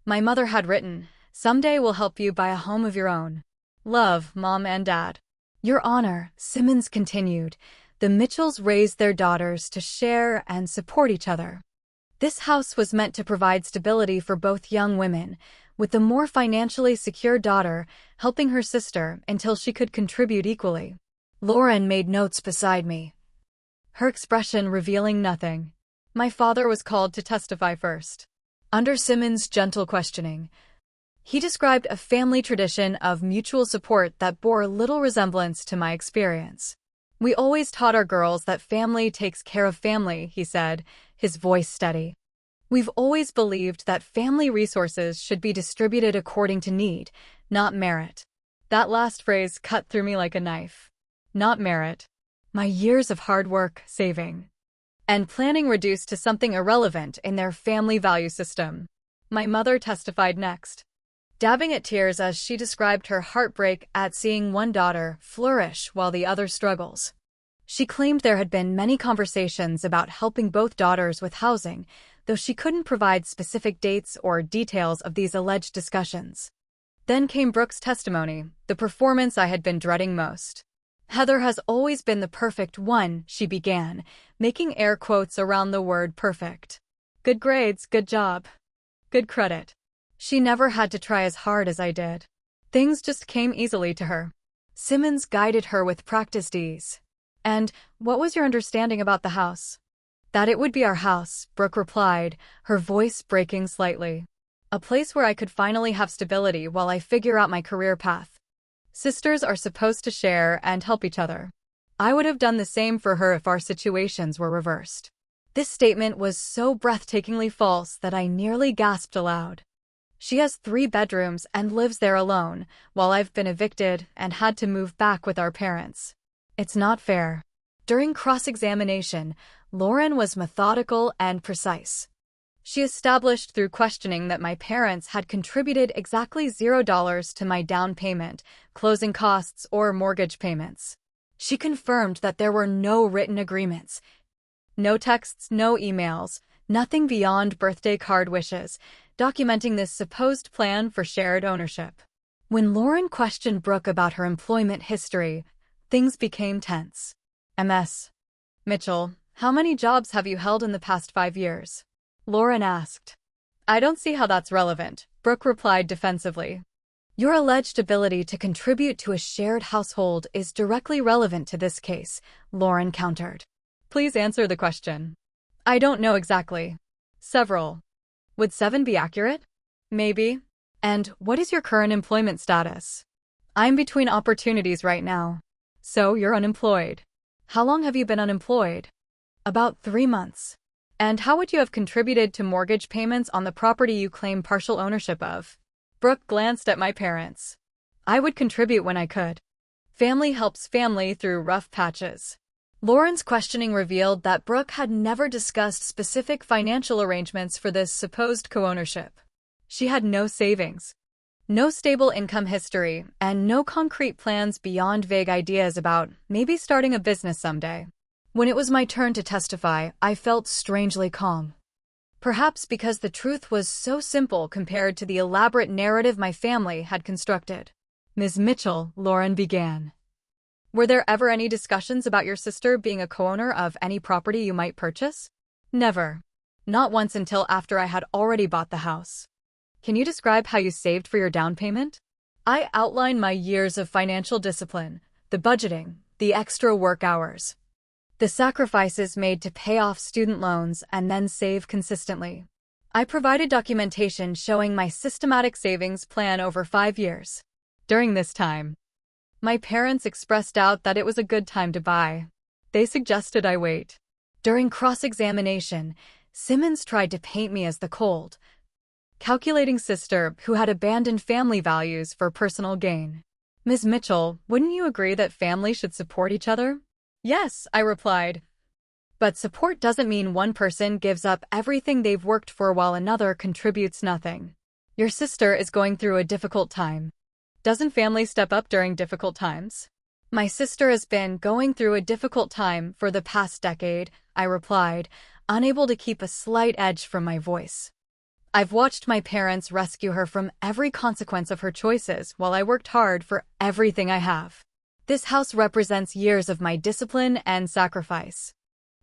my mother had written, "Someday we'll help you buy a home of your own. Love, Mom and Dad." "Your Honor," Simmons continued, "the Mitchells raised their daughters to share and support each other. This house was meant to provide stability for both young women, with the more financially secure daughter helping her sister until she could contribute equally." Lauren made notes beside me, her expression revealing nothing. My father was called to testify first. Under Simmons' gentle questioning, He described a family tradition of mutual support that bore little resemblance to my experience. "We always taught our girls that family takes care of family," he said, his voice steady. "We've always believed that family resources should be distributed according to need, not merit." That last phrase cut through me like a knife. Not merit. My years of hard work, saving, and planning reduced to something irrelevant in their family value system. My mother testified next, dabbing at tears as she described her heartbreak at seeing one daughter flourish while the other struggles. She claimed there had been many conversations about helping both daughters with housing, though she couldn't provide specific dates or details of these alleged discussions. Then came Brooke's testimony, the performance I had been dreading most. "Heather has always been the perfect one," she began, making air quotes around the word perfect. "Good grades, good job, good credit. She never had to try as hard as I did. Things just came easily to her. Simmons guided her with practiced ease." "And what was your understanding about the house?" "That it would be our house," Brooke replied, her voice breaking slightly. "A place where I could finally have stability while I figure out my career path. Sisters are supposed to share and help each other. I would have done the same for her if our situations were reversed." This statement was so breathtakingly false that I nearly gasped aloud. She has 3 bedrooms and lives there alone, while I've been evicted and had to move back with our parents. It's not fair. During cross-examination, Lauren was methodical and precise. She established through questioning that my parents had contributed exactly $0 to my down payment, closing costs, or mortgage payments. She confirmed that there were no written agreements, no texts, no emails, nothing beyond birthday card wishes, documenting this supposed plan for shared ownership. When Lauren questioned Brooke about her employment history, things became tense. "Ms. Mitchell, how many jobs have you held in the past 5 years?" Lauren asked. "I don't see how that's relevant," Brooke replied defensively. "Your alleged ability to contribute to a shared household is directly relevant to this case," Lauren countered. "Please answer the question." "I don't know exactly. Several." "Would 7 be accurate?" "Maybe." "And what is your current employment status?" "I'm between opportunities right now." "So you're unemployed. How long have you been unemployed?" "About 3 months." "And how would you have contributed to mortgage payments on the property you claim partial ownership of?" Brooke glanced at my parents. "I would contribute when I could. Family helps family through rough patches." Lauren's questioning revealed that Brooke had never discussed specific financial arrangements for this supposed co-ownership. She had no savings, no stable income history, and no concrete plans beyond vague ideas about maybe starting a business someday. When it was my turn to testify, I felt strangely calm. Perhaps because the truth was so simple compared to the elaborate narrative my family had constructed. "Ms. Mitchell," Lauren began, "were there ever any discussions about your sister being a co-owner of any property you might purchase?" "Never. Not once until after I had already bought the house." "Can you describe how you saved for your down payment?" I outlined my years of financial discipline, the budgeting, the extra work hours, the sacrifices made to pay off student loans and then save consistently. I provided documentation showing my systematic savings plan over 5 years. During this time, my parents expressed doubt that it was a good time to buy. They suggested I wait. During cross-examination, Simmons tried to paint me as the cold, calculating sister who had abandoned family values for personal gain. "Ms. Mitchell, wouldn't you agree that family should support each other?" "Yes," I replied. "But support doesn't mean one person gives up everything they've worked for while another contributes nothing. Your sister is going through a difficult time. Doesn't family step up during difficult times?" "My sister has been going through a difficult time for the past decade," I replied, unable to keep a slight edge from my voice. "I've watched my parents rescue her from every consequence of her choices while I worked hard for everything I have. This house represents years of my discipline and sacrifice.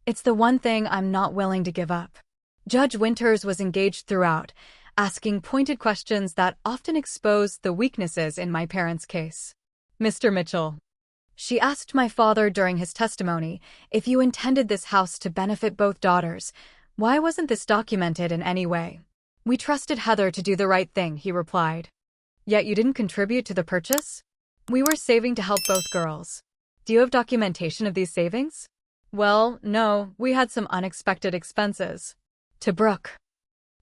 It's the one thing I'm not willing to give up." Judge Winters was engaged throughout, asking pointed questions that often exposed the weaknesses in my parents' case. "Mr. Mitchell," she asked my father during his testimony, "if you intended this house to benefit both daughters, why wasn't this documented in any way?" "We trusted Heather to do the right thing," he replied. Yet you didn't contribute to the purchase? We were saving to help both girls. Do you have documentation of these savings? Well, no, we had some unexpected expenses. To Brooke.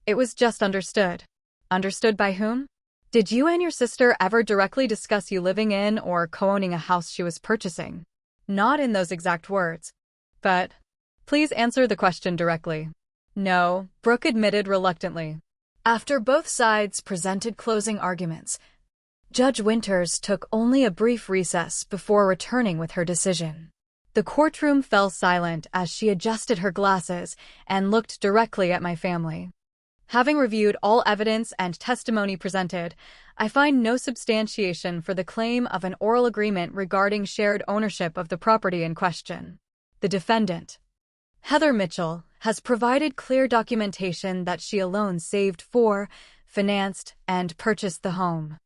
It was just understood. Understood by whom? Did you and your sister ever directly discuss you living in or co-owning a house she was purchasing? Not in those exact words. But please answer the question directly. No, Brooke admitted reluctantly. After both sides presented closing arguments, Judge Winters took only a brief recess before returning with her decision. The courtroom fell silent as she adjusted her glasses and looked directly at my family. Having reviewed all evidence and testimony presented, I find no substantiation for the claim of an oral agreement regarding shared ownership of the property in question. The defendant, Heather Mitchell, has provided clear documentation that she alone saved for, financed, and purchased the home.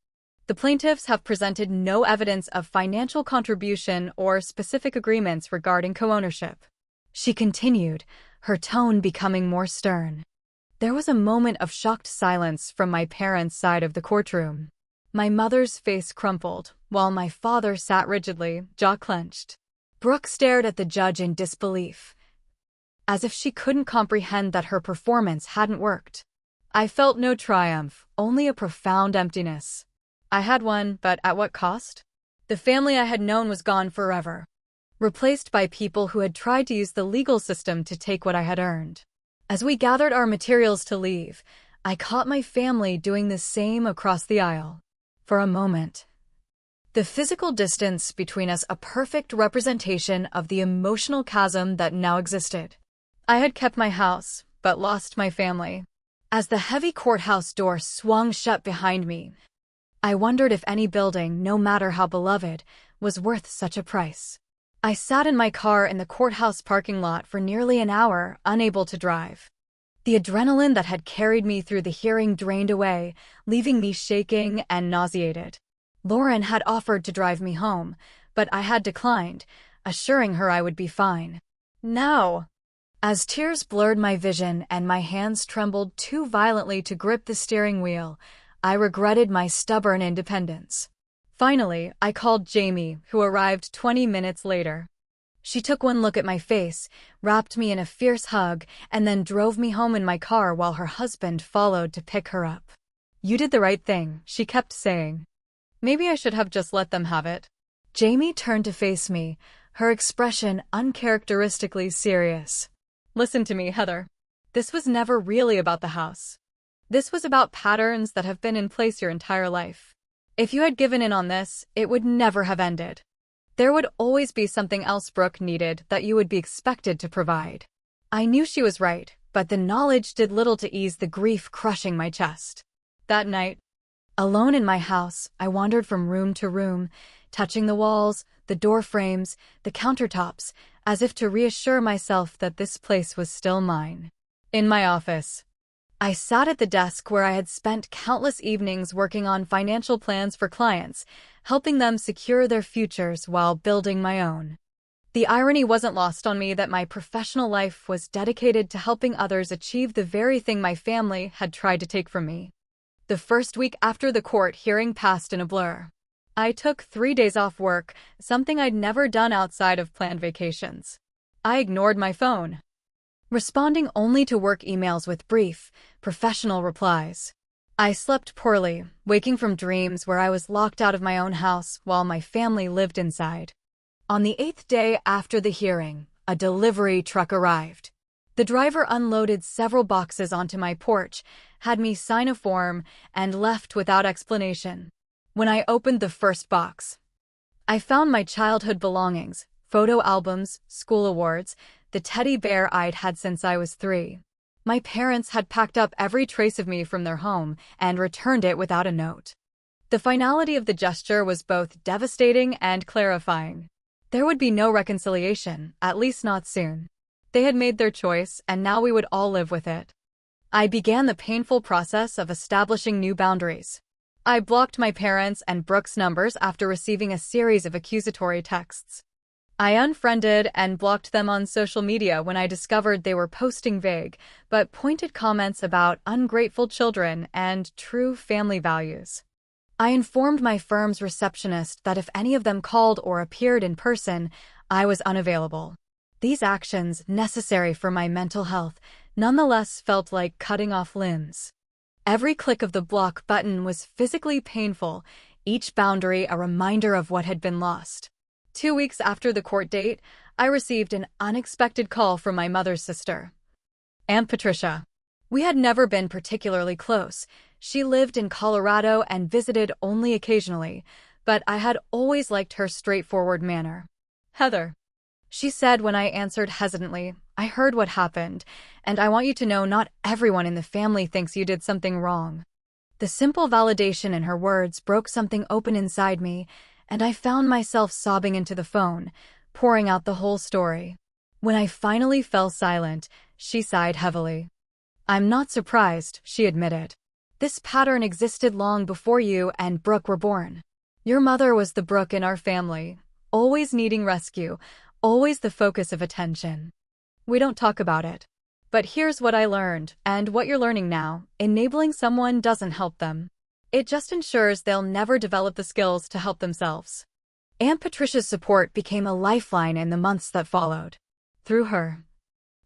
The plaintiffs have presented no evidence of financial contribution or specific agreements regarding co-ownership. She continued, her tone becoming more stern. There was a moment of shocked silence from my parents' side of the courtroom. My mother's face crumpled, while my father sat rigidly, jaw clenched. Brooke stared at the judge in disbelief, as if she couldn't comprehend that her performance hadn't worked. I felt no triumph, only a profound emptiness. I had one, but at what cost? The family I had known was gone forever, replaced by people who had tried to use the legal system to take what I had earned. As we gathered our materials to leave, I caught my family doing the same across the aisle. For a moment, the physical distance between us a perfect representation of the emotional chasm that now existed. I had kept my house, but lost my family. As the heavy courthouse door swung shut behind me, I wondered if any building, no matter how beloved, was worth such a price. I sat in my car in the courthouse parking lot for nearly an hour, unable to drive. The adrenaline that had carried me through the hearing drained away, leaving me shaking and nauseated. Lauren had offered to drive me home, but I had declined, assuring her I would be fine. Now, as tears blurred my vision and my hands trembled too violently to grip the steering wheel, I regretted my stubborn independence. Finally, I called Jamie, who arrived 20 minutes later. She took one look at my face, wrapped me in a fierce hug, and then drove me home in my car while her husband followed to pick her up. You did the right thing, she kept saying. Maybe I should have just let them have it. Jamie turned to face me, her expression uncharacteristically serious. Listen to me, Heather. This was never really about the house. This was about patterns that have been in place your entire life. If you had given in on this, it would never have ended. There would always be something else Brooke needed that you would be expected to provide. I knew she was right, but the knowledge did little to ease the grief crushing my chest. That night, alone in my house, I wandered from room to room, touching the walls, the door frames, the countertops, as if to reassure myself that this place was still mine. In my office, I sat at the desk where I had spent countless evenings working on financial plans for clients, helping them secure their futures while building my own. The irony wasn't lost on me that my professional life was dedicated to helping others achieve the very thing my family had tried to take from me. The first week after the court hearing passed in a blur. I took 3 days off work, something I'd never done outside of planned vacations. I ignored my phone, responding only to work emails with brief, professional replies. I slept poorly, waking from dreams where I was locked out of my own house while my family lived inside. On the 8th day after the hearing, a delivery truck arrived. The driver unloaded several boxes onto my porch, had me sign a form, and left without explanation. When I opened the first box, I found my childhood belongings, photo albums, school awards, the teddy bear I'd had since I was 3. My parents had packed up every trace of me from their home and returned it without a note. The finality of the gesture was both devastating and clarifying. There would be no reconciliation, at least not soon. They had made their choice, and now we would all live with it. I began the painful process of establishing new boundaries. I blocked my parents' and Brooke's numbers after receiving a series of accusatory texts. I unfriended and blocked them on social media when I discovered they were posting vague but pointed comments about ungrateful children and true family values. I informed my firm's receptionist that if any of them called or appeared in person, I was unavailable. These actions, necessary for my mental health, nonetheless felt like cutting off limbs. Every click of the block button was physically painful, each boundary a reminder of what had been lost. 2 weeks after the court date, I received an unexpected call from my mother's sister, Aunt Patricia. We had never been particularly close. She lived in Colorado and visited only occasionally, but I had always liked her straightforward manner. "Heather," she said when I answered hesitantly, "I heard what happened, and I want you to know not everyone in the family thinks you did something wrong." The simple validation in her words broke something open inside me, and I found myself sobbing into the phone, pouring out the whole story. When I finally fell silent, she sighed heavily. "I'm not surprised," she admitted. "This pattern existed long before you and Brooke were born. Your mother was the Brooke in our family, always needing rescue, always the focus of attention. We don't talk about it. But here's what I learned, and what you're learning now: enabling someone doesn't help them. It just ensures they'll never develop the skills to help themselves." Aunt Patricia's support became a lifeline in the months that followed. Through her,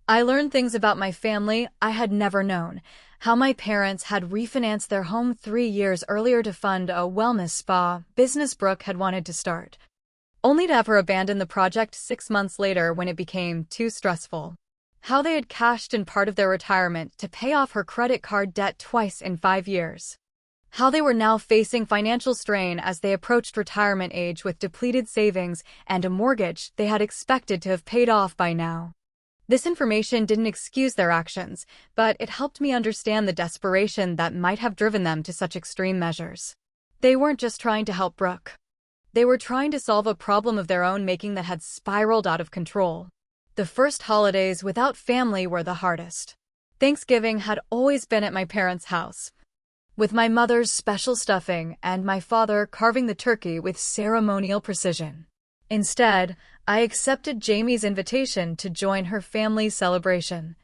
I learned things about my family I had never known: how my parents had refinanced their home 3 years earlier to fund a wellness spa business Brooke had wanted to start, only to have her abandon the project 6 months later when it became too stressful. How they had cashed in part of their retirement to pay off her credit card debt twice in 5 years. How they were now facing financial strain as they approached retirement age with depleted savings and a mortgage they had expected to have paid off by now. This information didn't excuse their actions, but it helped me understand the desperation that might have driven them to such extreme measures. They weren't just trying to help Brooke. They were trying to solve a problem of their own making that had spiraled out of control. The first holidays without family were the hardest. Thanksgiving had always been at my parents' house, with my mother's special stuffing and my father carving the turkey with ceremonial precision. Instead, I accepted Jamie's invitation to join her family's celebration,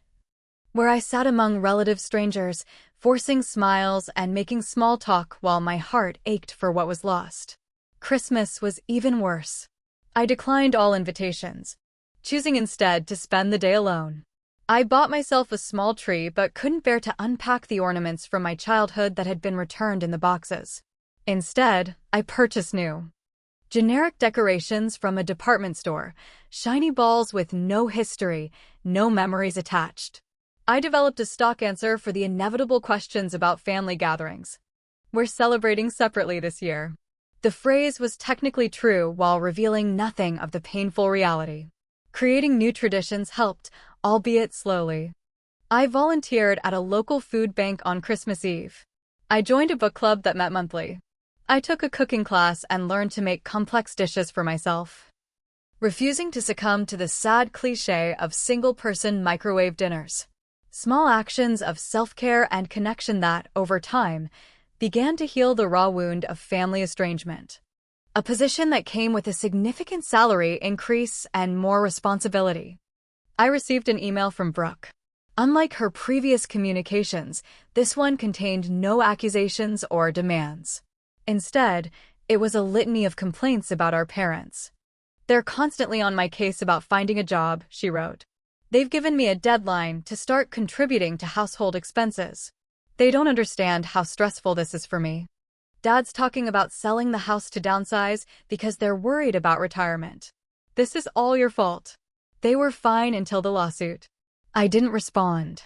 where I sat among relative strangers, forcing smiles and making small talk while my heart ached for what was lost. Christmas was even worse. I declined all invitations, choosing instead to spend the day alone. I bought myself a small tree but couldn't bear to unpack the ornaments from my childhood that had been returned in the boxes. Instead, I purchased new, generic decorations from a department store, shiny balls with no history, no memories attached. I developed a stock answer for the inevitable questions about family gatherings. "We're celebrating separately this year." The phrase was technically true while revealing nothing of the painful reality. Creating new traditions helped, albeit slowly. I volunteered at a local food bank on Christmas Eve. I joined a book club that met monthly. I took a cooking class and learned to make complex dishes for myself, refusing to succumb to the sad cliché of single-person microwave dinners. Small actions of self-care and connection that, over time, began to heal the raw wound of family estrangement. A position that came with a significant salary increase and more responsibility. I received an email from Brooke. Unlike her previous communications, this one contained no accusations or demands. Instead, it was a litany of complaints about our parents. "They're constantly on my case about finding a job," she wrote. "They've given me a deadline to start contributing to household expenses. They don't understand how stressful this is for me. Dad's talking about selling the house to downsize because they're worried about retirement. This is all your fault." They were fine until the lawsuit. I didn't respond.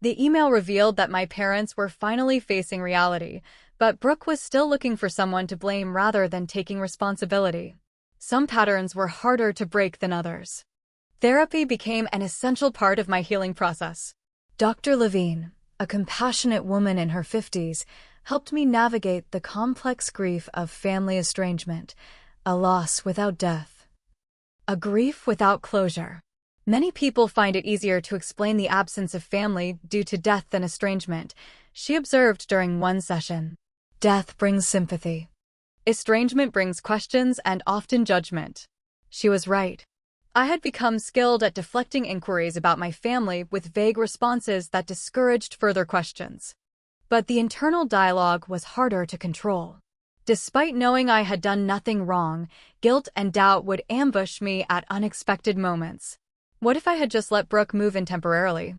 The email revealed that my parents were finally facing reality, but Brooke was still looking for someone to blame rather than taking responsibility. Some patterns were harder to break than others. Therapy became an essential part of my healing process. Dr. Levine, a compassionate woman in her 50s, helped me navigate the complex grief of family estrangement, a loss without death, a grief without closure. Many people find it easier to explain the absence of family due to death than estrangement, she observed during one session. Death brings sympathy. Estrangement brings questions and often judgment. She was right. I had become skilled at deflecting inquiries about my family with vague responses that discouraged further questions. But the internal dialogue was harder to control. Despite knowing I had done nothing wrong, guilt and doubt would ambush me at unexpected moments. What if I had just let Brooke move in temporarily?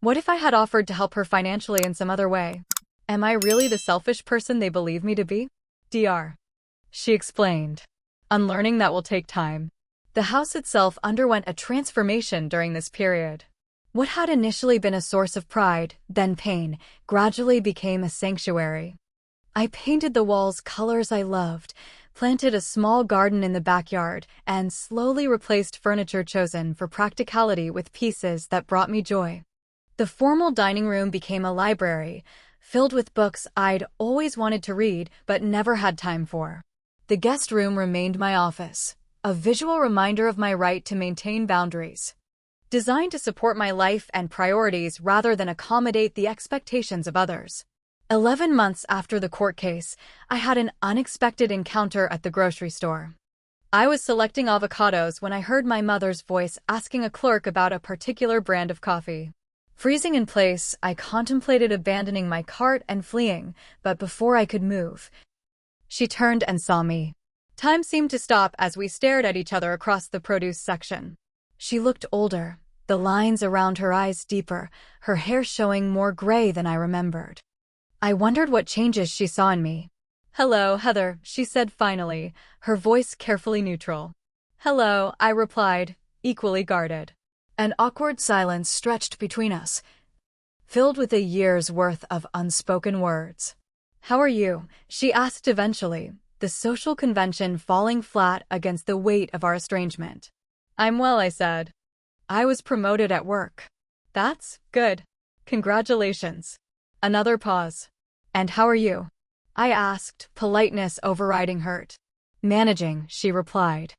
What if I had offered to help her financially in some other way? Am I really the selfish person they believe me to be? Dr. She explained. Unlearning that will take time. The house itself underwent a transformation during this period. What had initially been a source of pride, then pain, gradually became a sanctuary. I painted the walls colors I loved, planted a small garden in the backyard, and slowly replaced furniture chosen for practicality with pieces that brought me joy. The formal dining room became a library, filled with books I'd always wanted to read but never had time for. The guest room remained my office, a visual reminder of my right to maintain boundaries. Designed to support my life and priorities rather than accommodate the expectations of others. 11 months after the court case, I had an unexpected encounter at the grocery store. I was selecting avocados when I heard my mother's voice asking a clerk about a particular brand of coffee. Freezing in place, I contemplated abandoning my cart and fleeing, but before I could move, she turned and saw me. Time seemed to stop as we stared at each other across the produce section. She looked older, the lines around her eyes deeper, her hair showing more gray than I remembered. I wondered what changes she saw in me. "Hello, Heather," she said finally, her voice carefully neutral. "Hello," I replied, equally guarded. An awkward silence stretched between us, filled with a year's worth of unspoken words. "How are you?" she asked eventually, the social convention falling flat against the weight of our estrangement. "I'm well," I said. "I was promoted at work." "That's good. Congratulations." Another pause. "And how are you?" I asked, politeness overriding hurt. "Managing," she replied.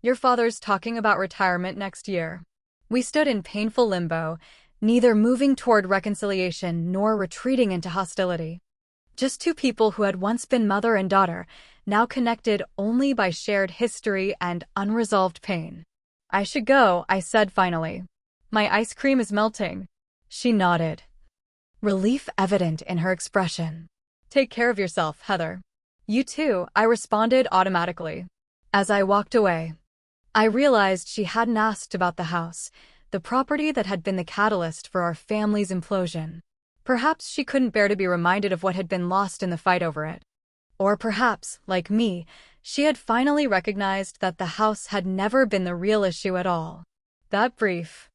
"Your father's talking about retirement next year." We stood in painful limbo, neither moving toward reconciliation nor retreating into hostility. Just two people who had once been mother and daughter, now connected only by shared history and unresolved pain. "I should go," I said finally. "My ice cream is melting." She nodded, relief evident in her expression. "Take care of yourself, Heather." "You too," I responded automatically. As I walked away, I realized she hadn't asked about the house, the property that had been the catalyst for our family's implosion. Perhaps she couldn't bear to be reminded of what had been lost in the fight over it. Or perhaps, like me, she had finally recognized that the house had never been the real issue at all. That brief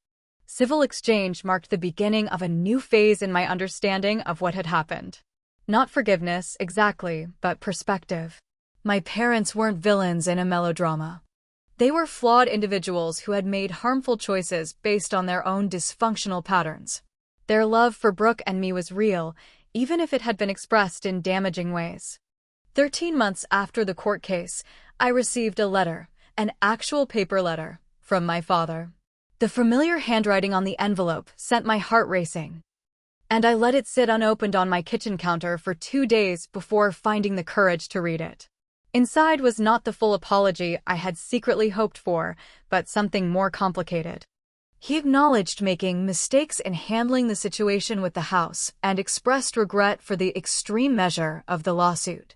civil exchange marked the beginning of a new phase in my understanding of what had happened. Not forgiveness, exactly, but perspective. My parents weren't villains in a melodrama. They were flawed individuals who had made harmful choices based on their own dysfunctional patterns. Their love for Brooke and me was real, even if it had been expressed in damaging ways. 13 months after the court case, I received a letter, an actual paper letter, from my father. The familiar handwriting on the envelope sent my heart racing, and I let it sit unopened on my kitchen counter for 2 days before finding the courage to read it. Inside was not the full apology I had secretly hoped for, but something more complicated. He acknowledged making mistakes in handling the situation with the house and expressed regret for the extreme measure of the lawsuit.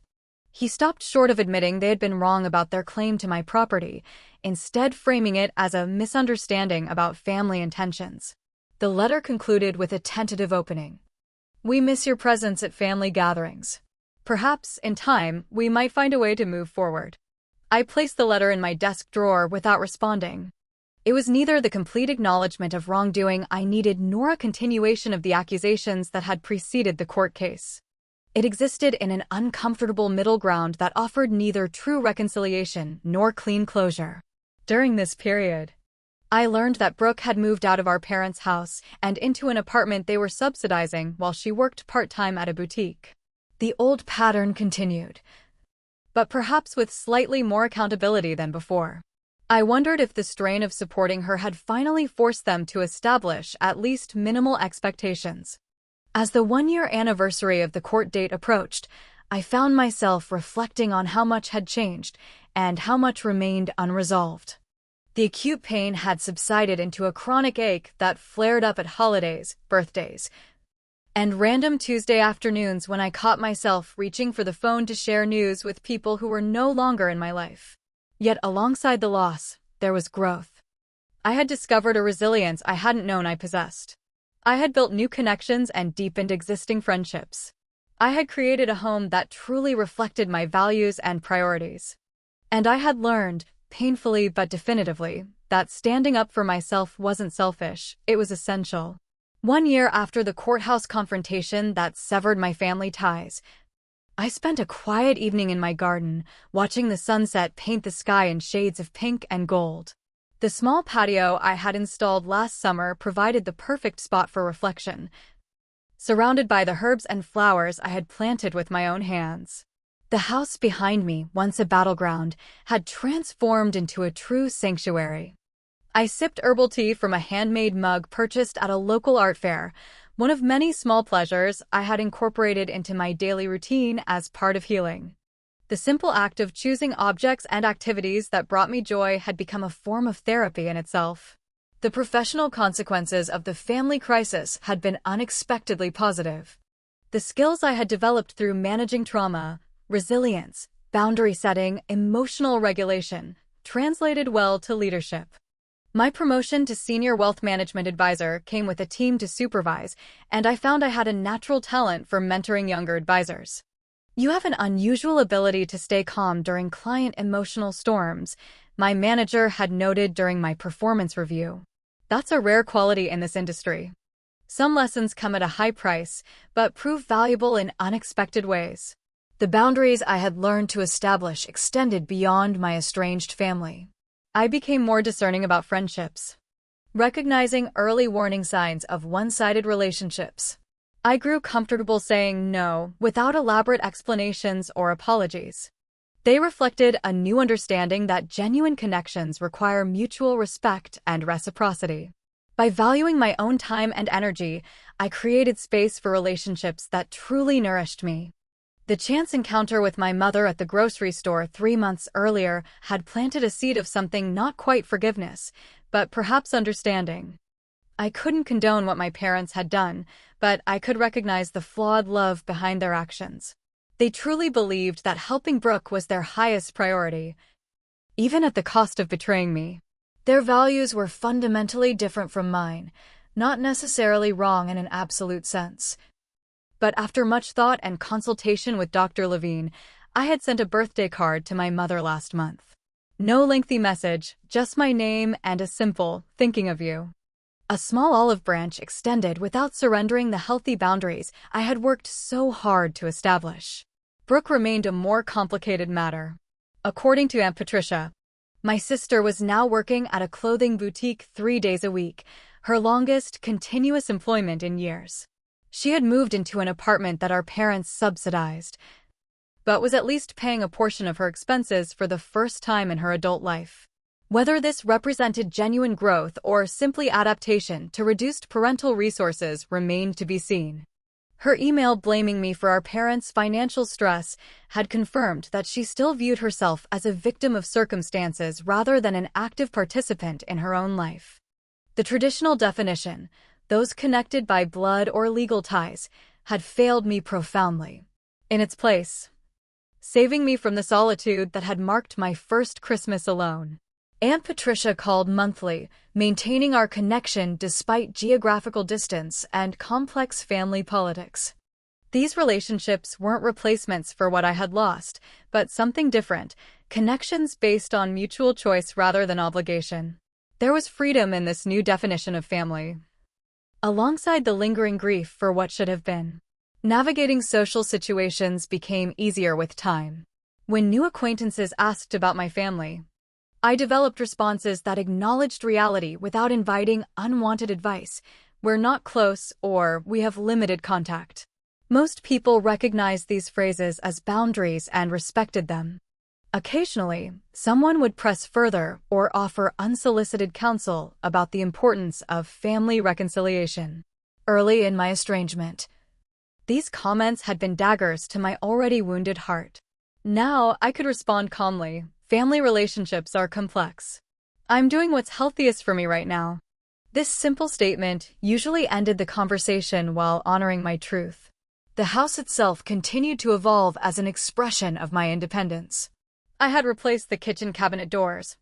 He stopped short of admitting they had been wrong about their claim to my property, instead framing it as a misunderstanding about family intentions. The letter concluded with a tentative opening. "We miss your presence at family gatherings. Perhaps, in time, we might find a way to move forward." I placed the letter in my desk drawer without responding. It was neither the complete acknowledgement of wrongdoing I needed nor a continuation of the accusations that had preceded the court case. It existed in an uncomfortable middle ground that offered neither true reconciliation nor clean closure. During this period, I learned that Brooke had moved out of our parents' house and into an apartment they were subsidizing while she worked part-time at a boutique. The old pattern continued, but perhaps with slightly more accountability than before. I wondered if the strain of supporting her had finally forced them to establish at least minimal expectations. As the 1-year anniversary of the court date approached, I found myself reflecting on how much had changed and how much remained unresolved. The acute pain had subsided into a chronic ache that flared up at holidays, birthdays, and random Tuesday afternoons when I caught myself reaching for the phone to share news with people who were no longer in my life. Yet alongside the loss, there was growth. I had discovered a resilience I hadn't known I possessed. I had built new connections and deepened existing friendships. I had created a home that truly reflected my values and priorities. And I had learned, painfully but definitively, that standing up for myself wasn't selfish, it was essential. 1 year after the courthouse confrontation that severed my family ties, I spent a quiet evening in my garden, watching the sunset paint the sky in shades of pink and gold. The small patio I had installed last summer provided the perfect spot for reflection, surrounded by the herbs and flowers I had planted with my own hands. The house behind me, once a battleground, had transformed into a true sanctuary. I sipped herbal tea from a handmade mug purchased at a local art fair, one of many small pleasures I had incorporated into my daily routine as part of healing. The simple act of choosing objects and activities that brought me joy had become a form of therapy in itself. The professional consequences of the family crisis had been unexpectedly positive. The skills I had developed through managing trauma, resilience, boundary setting, emotional regulation, translated well to leadership. My promotion to senior wealth management advisor came with a team to supervise, and I found I had a natural talent for mentoring younger advisors. You have an unusual ability to stay calm during client emotional storms, my manager had noted during my performance review. That's a rare quality in this industry. Some lessons come at a high price, but prove valuable in unexpected ways. The boundaries I had learned to establish extended beyond my estranged family. I became more discerning about friendships, recognizing early warning signs of one-sided relationships. I grew comfortable saying no without elaborate explanations or apologies. They reflected a new understanding that genuine connections require mutual respect and reciprocity. By valuing my own time and energy, I created space for relationships that truly nourished me. The chance encounter with my mother at the grocery store 3 months earlier had planted a seed of something not quite forgiveness, but perhaps understanding. I couldn't condone what my parents had done, but I could recognize the flawed love behind their actions. They truly believed that helping Brooke was their highest priority, even at the cost of betraying me. Their values were fundamentally different from mine, not necessarily wrong in an absolute sense. But after much thought and consultation with Dr. Levine, I had sent a birthday card to my mother last month. No lengthy message, just my name and a simple, thinking of you. A small olive branch extended without surrendering the healthy boundaries I had worked so hard to establish. Brooke remained a more complicated matter. According to Aunt Patricia, my sister was now working at a clothing boutique 3 days a week, her longest continuous employment in years. She had moved into an apartment that our parents subsidized, but was at least paying a portion of her expenses for the first time in her adult life. Whether this represented genuine growth or simply adaptation to reduced parental resources remained to be seen. Her email blaming me for our parents' financial stress had confirmed that she still viewed herself as a victim of circumstances rather than an active participant in her own life. The traditional definition, those connected by blood or legal ties, had failed me profoundly. In its place, saving me from the solitude that had marked my first Christmas alone. Aunt Patricia called monthly, maintaining our connection despite geographical distance and complex family politics. These relationships weren't replacements for what I had lost, but something different, connections based on mutual choice rather than obligation. There was freedom in this new definition of family, alongside the lingering grief for what should have been. Navigating social situations became easier with time. When new acquaintances asked about my family, I developed responses that acknowledged reality without inviting unwanted advice. We're not close, or we have limited contact. Most people recognized these phrases as boundaries and respected them. Occasionally, someone would press further or offer unsolicited counsel about the importance of family reconciliation. Early in my estrangement, these comments had been daggers to my already wounded heart. Now I could respond calmly. Family relationships are complex. I'm doing what's healthiest for me right now. This simple statement usually ended the conversation while honoring my truth. The house itself continued to evolve as an expression of my independence. I had replaced the kitchen cabinet doors,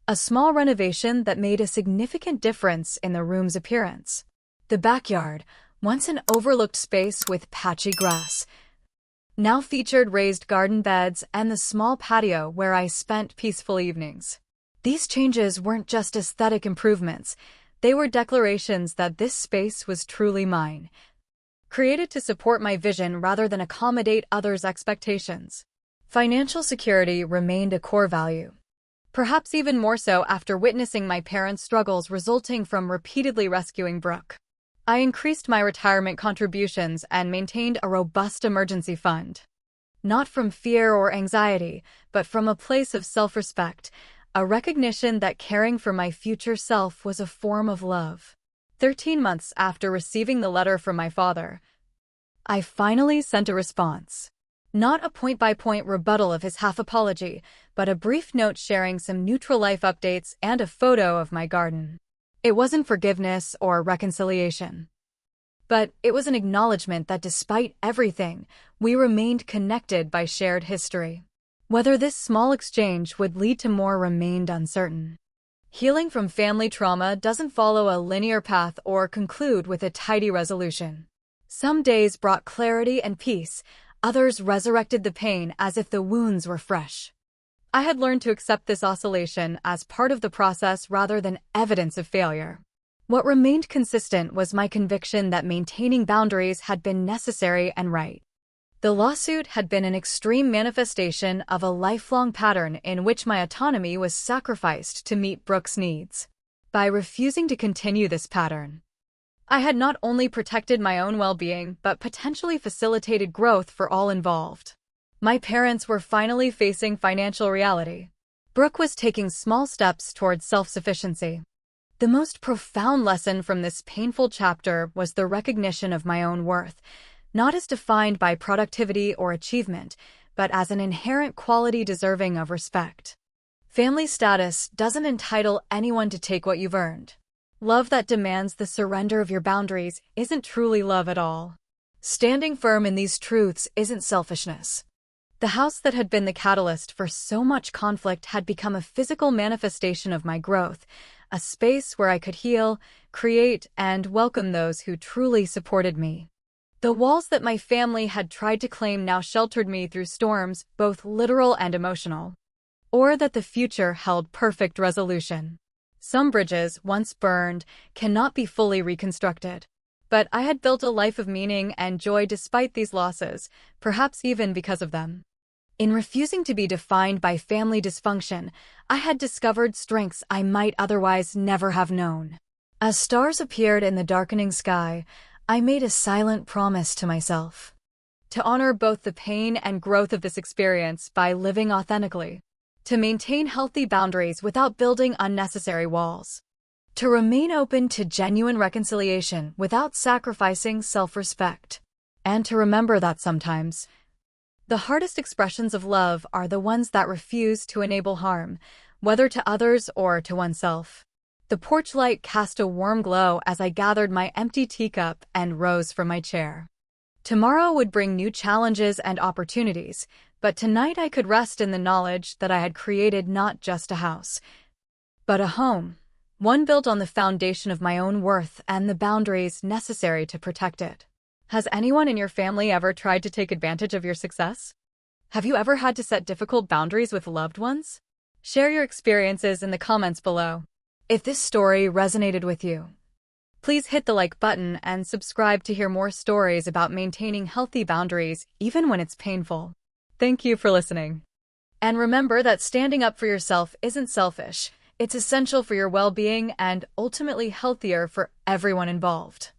a small renovation that made a significant difference in the room's appearance. The backyard, once an overlooked space with patchy grass, now featured raised garden beds and the small patio where I spent peaceful evenings. These changes weren't just aesthetic improvements, they were declarations that this space was truly mine, created to support my vision rather than accommodate others' expectations. Financial security remained a core value, perhaps even more so after witnessing my parents' struggles resulting from repeatedly rescuing Brooke. I increased my retirement contributions and maintained a robust emergency fund. Not from fear or anxiety, but from a place of self-respect, a recognition that caring for my future self was a form of love. 13 months after receiving the letter from my father, I finally sent a response. Not a point-by-point rebuttal of his half-apology, but a brief note sharing some neutral life updates and a photo of my garden. It wasn't forgiveness or reconciliation, but it was an acknowledgement that despite everything, we remained connected by shared history. Whether this small exchange would lead to more remained uncertain. Healing from family trauma doesn't follow a linear path or conclude with a tidy resolution. Some days brought clarity and peace, others resurrected the pain as if the wounds were fresh. I had learned to accept this oscillation as part of the process rather than evidence of failure. What remained consistent was my conviction that maintaining boundaries had been necessary and right. The lawsuit had been an extreme manifestation of a lifelong pattern in which my autonomy was sacrificed to meet Brooke's needs. By refusing to continue this pattern, I had not only protected my own well-being but potentially facilitated growth for all involved. My parents were finally facing financial reality. Brooke was taking small steps towards self-sufficiency. The most profound lesson from this painful chapter was the recognition of my own worth, not as defined by productivity or achievement, but as an inherent quality deserving of respect. Family status doesn't entitle anyone to take what you've earned. Love that demands the surrender of your boundaries isn't truly love at all. Standing firm in these truths isn't selfishness. The house that had been the catalyst for so much conflict had become a physical manifestation of my growth, a space where I could heal, create, and welcome those who truly supported me. The walls that my family had tried to claim now sheltered me through storms, both literal and emotional. Or that the future held perfect resolution. Some bridges, once burned, cannot be fully reconstructed. But I had built a life of meaning and joy despite these losses, perhaps even because of them. In refusing to be defined by family dysfunction, I had discovered strengths I might otherwise never have known. As stars appeared in the darkening sky, I made a silent promise to myself to honor both the pain and growth of this experience by living authentically, to maintain healthy boundaries without building unnecessary walls, to remain open to genuine reconciliation without sacrificing self-respect, and to remember that sometimes the hardest expressions of love are the ones that refuse to enable harm, whether to others or to oneself. The porch light cast a warm glow as I gathered my empty teacup and rose from my chair. Tomorrow would bring new challenges and opportunities, but tonight I could rest in the knowledge that I had created not just a house, but a home, one built on the foundation of my own worth and the boundaries necessary to protect it. Has anyone in your family ever tried to take advantage of your success? Have you ever had to set difficult boundaries with loved ones? Share your experiences in the comments below. If this story resonated with you, please hit the like button and subscribe to hear more stories about maintaining healthy boundaries even when it's painful. Thank you for listening. And remember that standing up for yourself isn't selfish, it's essential for your well-being and ultimately healthier for everyone involved.